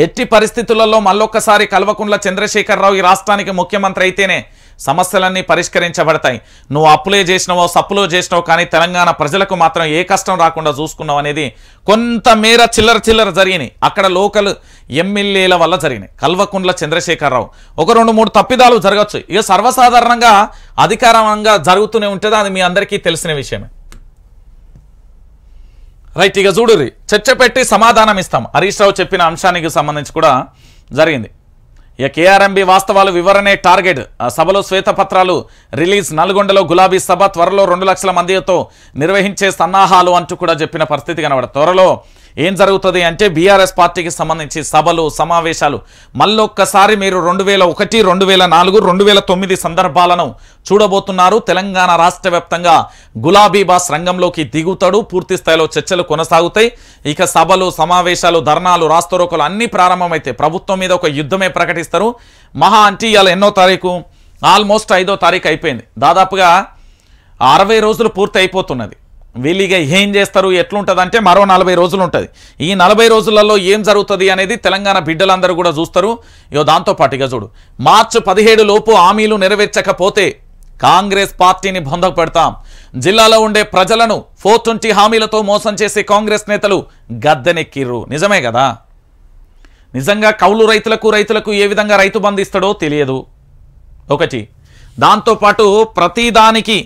ఎట్టి పరిస్థితులలో మళ్ళొక్కసారి కల్వకుంట్ల చంద్రశేఖరరావు ఈ రాష్ట్రానికి ముఖ్యమంత్రి అయితేనే సమస్యలన్నీ పరిష్కరించబడతాయి. నువ్వు అప్పులే చేసినావో సప్పులో చేసినావు, కానీ తెలంగాణ ప్రజలకు మాత్రం ఏ కష్టం రాకుండా చూసుకున్నావు అనేది కొంతమేర చిల్లర జరిగినాయి. అక్కడ లోకల్ ఎమ్మెల్యేల వల్ల జరిగినాయి. కల్వకుంట్ల చంద్రశేఖరరావు ఒక 2-3 తప్పిదాలు జరగచ్చు, ఇక సర్వసాధారణంగా అధికారంగా జరుగుతూనే ఉంటుంది, అది మీ అందరికీ తెలిసిన విషయమే. రైట్, ఇక చూడుర్రి, చర్చ పెట్టి సమాధానం ఇస్తాం. హరీష్ రావు చెప్పిన అంశానికి సంబంధించి కూడా జరిగింది. ఇక కేఆర్ఎంబీ వాస్తవాలు వివరణే టార్గెట్, సభలో శ్వేతపత్రాలు రిలీజ్, నల్గొండలో గులాబీ సభ, త్వరలో 2 లక్షల మందితో నిర్వహించే సన్నాహాలు అంటూ కూడా చెప్పిన పరిస్థితి కనబడదు. త్వరలో ఏం జరుగుతుంది అంటే బీఆర్ఎస్ పార్టీకి సంబంధించి సభలు సమావేశాలు మళ్ళొక్కసారి మీరు 2001, 2004, 2009 సందర్భాలను చూడబోతున్నారు. తెలంగాణ రాష్ట్ర వ్యాప్తంగా గులాబీ బాస్ రంగంలోకి దిగుతాడు. పూర్తి స్థాయిలో చర్చలు కొనసాగుతాయి. ఇక సభలు సమావేశాలు ధర్నాలు రాస్తరోకలు అన్నీ ప్రారంభమైతే ప్రభుత్వం మీద ఒక యుద్ధమే ప్రకటిస్తారు. మహా అంటే ఇవాళ ఎన్నో తారీఖు, ఆల్మోస్ట్ 5వ తారీఖు అయిపోయింది. దాదాపుగా 60 రోజులు పూర్తి అయిపోతున్నది. వీళ్ళిగా ఏం చేస్తారు, ఎట్లుంటుందంటే మరో 40 రోజులు ఉంటుంది. ఈ 40 రోజులలో ఏం జరుగుతుంది అనేది తెలంగాణ బిడ్డలందరూ కూడా చూస్తారు. ఇగో దాంతోపాటు ఇక చూడు, మార్చి 17 లోపు హామీలు నెరవేర్చకపోతే కాంగ్రెస్ పార్టీని బొందకు పెడతాం. జిల్లాలో ఉండే ప్రజలను 420 హామీలతో మోసం చేసి కాంగ్రెస్ నేతలు గద్దెనెక్కిర్రు. నిజమే కదా, నిజంగా కౌలు రైతులకు ఏ విధంగా రైతు బంధు ఇస్తాడో తెలియదు ఒకటి. దాంతోపాటు ప్రతిదానికి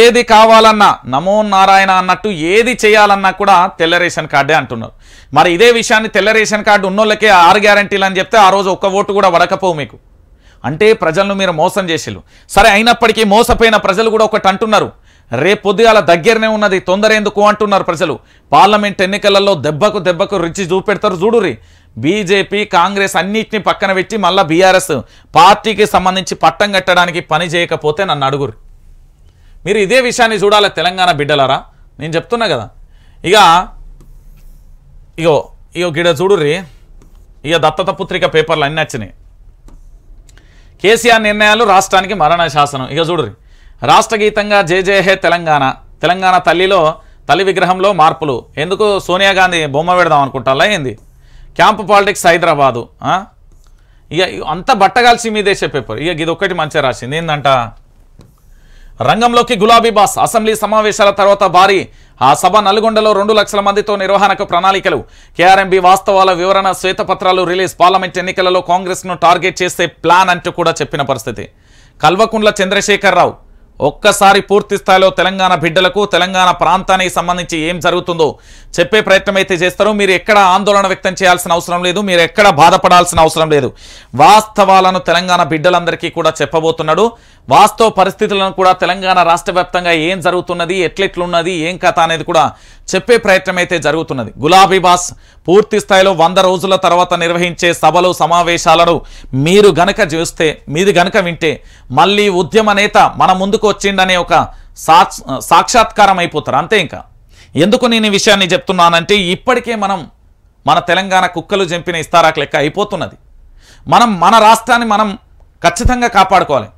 ఏది కావాలన్నా నమో నారాయణ అన్నట్టు ఏది చేయాలన్నా కూడా తెల్ల రేషన్ కార్డే అంటున్నారు. మరి ఇదే విషయాన్ని తెల్ల రేషన్ కార్డు ఉన్నోళ్ళకే 6 గ్యారంటీలు అని చెప్తే ఆ రోజు ఒక్క ఓటు కూడా వడకపోవు మీకు. అంటే ప్రజలను మీరు మోసం చేసిళ్ళు. సరే, అయినప్పటికీ మోసపోయిన ప్రజలు కూడా ఒకటి అంటున్నారు, రేపు పొద్దుగాల దగ్గరనే ఉన్నది, తొందర ఎందుకు అంటున్నారు ప్రజలు. పార్లమెంట్ ఎన్నికలలో దెబ్బకు రుచి చూపెడతారు చూడుర్రి. బీజేపీ కాంగ్రెస్ అన్నిటిని పక్కన పెట్టి మళ్ళీ బీఆర్ఎస్ పార్టీకి సంబంధించి పట్టం కట్టడానికి పని చేయకపోతే నన్ను అడుగురు. మీరు ఇదే విషయాన్ని చూడాలి తెలంగాణ బిడ్డలారా. నేను చెప్తున్నా కదా, ఇగో గిడ చూడుర్రి. ఇక దత్తత పుత్రిక పేపర్లు అన్నీ వచ్చినాయి. కేసీఆర్ నిర్ణయాలు రాష్ట్రానికి మరణ శాసనం. ఇక చూడుర్రి, రాష్ట్ర గీతంగా జై జై హే తెలంగాణ తల్లి విగ్రహంలో మార్పులు. ఎందుకు సోనియా గాంధీ బొమ్మ పెడదాం అనుకుంటారా ఏంది? Camp politics Hyderabad. ఇక అంత బట్టగాల్సి మీదేసే పేపర్. ఇక ఇది ఒక్కటి మంచిగా రాసింది ఏందంట, రంగంలోకి గులాబీ బాస్. అసెంబ్లీ సమావేశాల తర్వాత భారీ సభ. నల్గొండలో 2 లక్షల మందితో నిర్వహణకు ప్రణాళికలు. కేఆర్ఎంబీ వాస్తవాల వివరణ శ్వేతపత్రాలు రిలీజ్. పార్లమెంట్ ఎన్నికలలో కాంగ్రెస్ను టార్గెట్ చేసే ప్లాన్ అంటూ కూడా చెప్పిన పరిస్థితి. కల్వకుంట్ల చంద్రశేఖరరావు ఒక్కసారి పూర్తి స్థాయిలో తెలంగాణ బిడ్డలకు తెలంగాణ ప్రాంతానికి సంబంధించి ఏం జరుగుతుందో చెప్పే ప్రయత్నం అయితే చేస్తారు. మీరు ఎక్కడ ఆందోళన వ్యక్తం చేయాల్సిన అవసరం లేదు, మీరు ఎక్కడ బాధపడాల్సిన అవసరం లేదు. వాస్తవాలను తెలంగాణ బిడ్డలందరికీ కూడా చెప్పబోతున్నాడు. వాస్తవ పరిస్థితులను కూడా తెలంగాణ రాష్ట్ర వ్యాప్తంగా ఏం జరుగుతున్నది, ఎట్లెట్లున్నది, ఏం కథ అనేది కూడా చెప్పే ప్రయత్నం అయితే జరుగుతున్నది. గులాబీ బాస్ పూర్తి స్థాయిలో 100 రోజుల తర్వాత నిర్వహించే సభలు సమావేశాలను మీరు గనక చూస్తే, మీది గనక వింటే మళ్ళీ ఉద్యమ నేత మన ముందుకు వచ్చిండనే ఒక సాక్షాత్కారం అయిపోతారు అంతే. ఇంకా ఎందుకు నేను ఈ విషయాన్ని చెప్తున్నానంటే ఇప్పటికే మన తెలంగాణ కుక్కలు జంపిన ఇస్తారాకు లెక్క అయిపోతున్నది. మన రాష్ట్రాన్ని మనం ఖచ్చితంగా కాపాడుకోవాలి.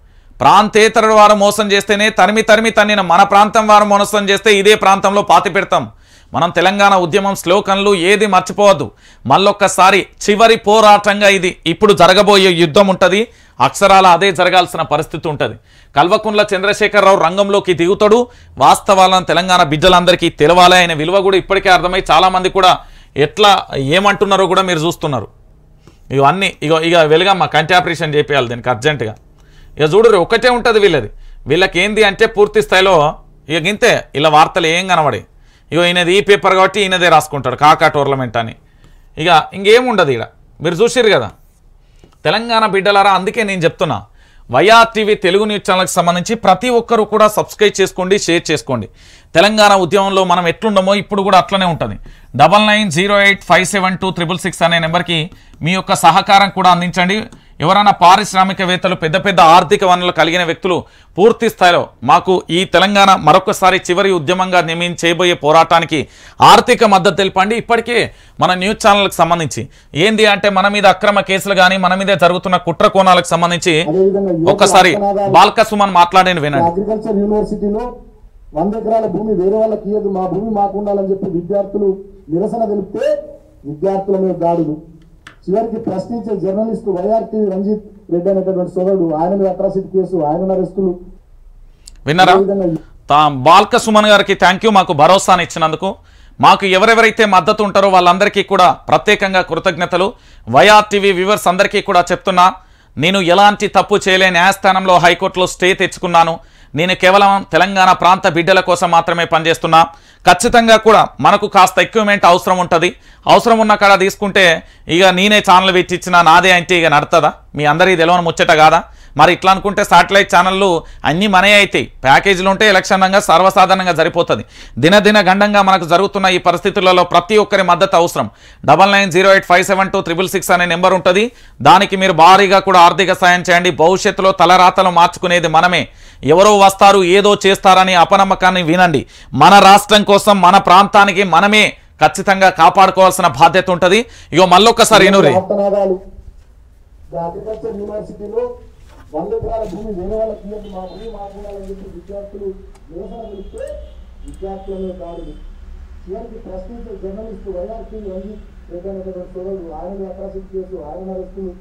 ప్రాంతేతర వారు మోసం చేస్తేనే తన్నిన మన ప్రాంతం వారు మోసం చేస్తే ఇదే ప్రాంతంలో పాతి పెడతాం. మనం తెలంగాణ ఉద్యమం శ్లోకన్లు ఏది మర్చిపోవద్దు. మళ్ళొక్కసారి చివరి పోరాటంగా ఇది ఇప్పుడు జరగబోయే యుద్ధం ఉంటుంది. అక్షరాల అదే జరగాల్సిన పరిస్థితి ఉంటుంది. కల్వకుంట్ల చంద్రశేఖరరావు రంగంలోకి దిగుతాడు. వాస్తవాలను తెలంగాణ బిడ్డలందరికీ తెలవాలి. ఆయన విలువ కూడా ఇప్పటికే అర్థమై చాలామంది కూడా ఎట్లా ఏమంటున్నారో కూడా మీరు చూస్తున్నారు. ఇవన్నీ ఇక వెలుగమ్మ కంటి ఆపరేషన్ చేయాలి దీనికి అర్జెంటుగా. ఇక చూడరు ఒకటే ఉంటుంది వీళ్ళకి ఏంది అంటే పూర్తి స్థాయిలో ఇక గింతే ఇలా వార్తలు ఏం కనబడి. ఈయనది ఈ పేపర్ కాబట్టి ఈయనదే రాసుకుంటాడు కాకా టోర్నమెంట్ అని. ఇక ఇంకేముండదు ఇక్కడ. మీరు చూసిర్రు కదా తెలంగాణ బిడ్డలారా. అందుకే నేను చెప్తున్నా, వైఆర్టీవీ తెలుగు న్యూస్ ఛానల్కి సంబంధించి ప్రతి ఒక్కరూ కూడా సబ్స్క్రైబ్ చేసుకోండి, షేర్ చేసుకోండి. తెలంగాణ ఉద్యమంలో మనం ఎట్లుండమో ఇప్పుడు కూడా అట్లనే ఉంటుంది. 9908572666 అనే నెంబర్కి మీ యొక్క సహకారం కూడా అందించండి. ఎవరైనా పారిశ్రామికవేత్తలు పెద్ద ఆర్థిక వనరులు కలిగిన వ్యక్తులు పూర్తి స్థాయిలో మాకు ఈ తెలంగాణ మరొకసారి చివరి ఉద్యమంగా చేయబోయే పోరాటానికి ఆర్థిక మద్దతు తెలపండి. ఇప్పటికే మన న్యూస్ ఛానల్కి సంబంధించి ఏంది అంటే మన మీద అక్రమ కేసులు కానీ మన మీద జరుగుతున్న కుట్ర కోణాలకు సంబంధించి ఒక్కసారి బాల్క సుమన్ మాట్లాడేది వినండి. అగ్రికల్చర్ యూనివర్సిటీలో 100 ఎకరాల భూమి వేరే వాళ్ళకి ఇయ్యదు, మా భూమి మాకు ఉండాలని చెప్పి విద్యార్థులు నిరసన తెలిపితే విద్యార్థుల మీద దాడులు. చివరికి ప్రశ్నించే జర్నలిస్టు వైఆర్టీ రంజిత్ రెడ్డి అనేటటువంటి సోదరుడు, ఆయన మీద అట్రాసిటీ కేసు, ఆయన అరెస్టులు. విన్నారా? బాల్క సుమన్ గారికి థ్యాంక్ యూ, మాకు భరోసాను ఇచ్చినందుకు. మాకు ఎవరెవరైతే మద్దతు ఉంటారో వాళ్ళందరికీ కూడా ప్రత్యేకంగా కృతజ్ఞతలు. వైఆర్టీవీ వ్యూవర్స్ అందరికీ కూడా చెప్తున్నా, నేను ఎలాంటి తప్పు చేయలే. న్యాయస్థానంలో హైకోర్టులో స్టే తెచ్చుకున్నాను. నేను కేవలం తెలంగాణ ప్రాంత బిడ్డల కోసం మాత్రమే పనిచేస్తున్నా. ఖచ్చితంగా కూడా మనకు కాస్త ఎక్విప్మెంట్ అవసరం ఉంటుంది. అవసరం ఉన్న కాడ తీసుకుంటే ఇక నేనే ఛానల్ పెట్టించిన నాదే అంటే ఇక నడుతుందా? మీ అందరికీ తెలియని ముచ్చట కాదా? మరి ఇట్లా అనుకుంటే శాటిలైట్ ఛానళ్ళు అన్నీ మనే అవుతాయి. ప్యాకేజీలు ఉంటే ఎలక్షన్ రంగా సర్వసాధారణంగా సరిపోతుంది. దినదిన గండంగా మనకు జరుగుతున్న ఈ పరిస్థితులలో ప్రతి ఒక్కరి మద్దతు అవసరం. 9908572666 అనే నెంబర్ ఉంటుంది. దానికి మీరు భారీగా కూడా ఆర్థిక సాయం చేయండి. భవిష్యత్తులో తలరాతలు మార్చుకునేది మనమే. ఎవరో వస్తారు ఏదో చేస్తారని అపనమ్మకాన్ని వినండి. మన రాష్ట్రం కోసం మన ప్రాంతానికి మనమే ఖచ్చితంగా కాపాడుకోవాల్సిన బాధ్యత ఉంటుంది. ఇగో మళ్ళొక్కసారి ఏనూరి అగ్రికల్చర్ యూనివర్సిటీలో 100 ఎకరాల భూమి వేరే వాళ్ళకి ఇయ్యదు, మా భూమి మాకు ఉండాలని చెప్పి విద్యార్థులు నిరసన తెలిపితే విద్యార్థుల మీద దాడులు. చివరికి ప్రశ్నించే జర్నలిస్టు వైఆర్టీ రంజిత్ రెడ్డి అనేటటువంటి సోదరుడు, ఆయన మీద అట్రాసిటీ కేసు, ఆయన అరెస్టులు.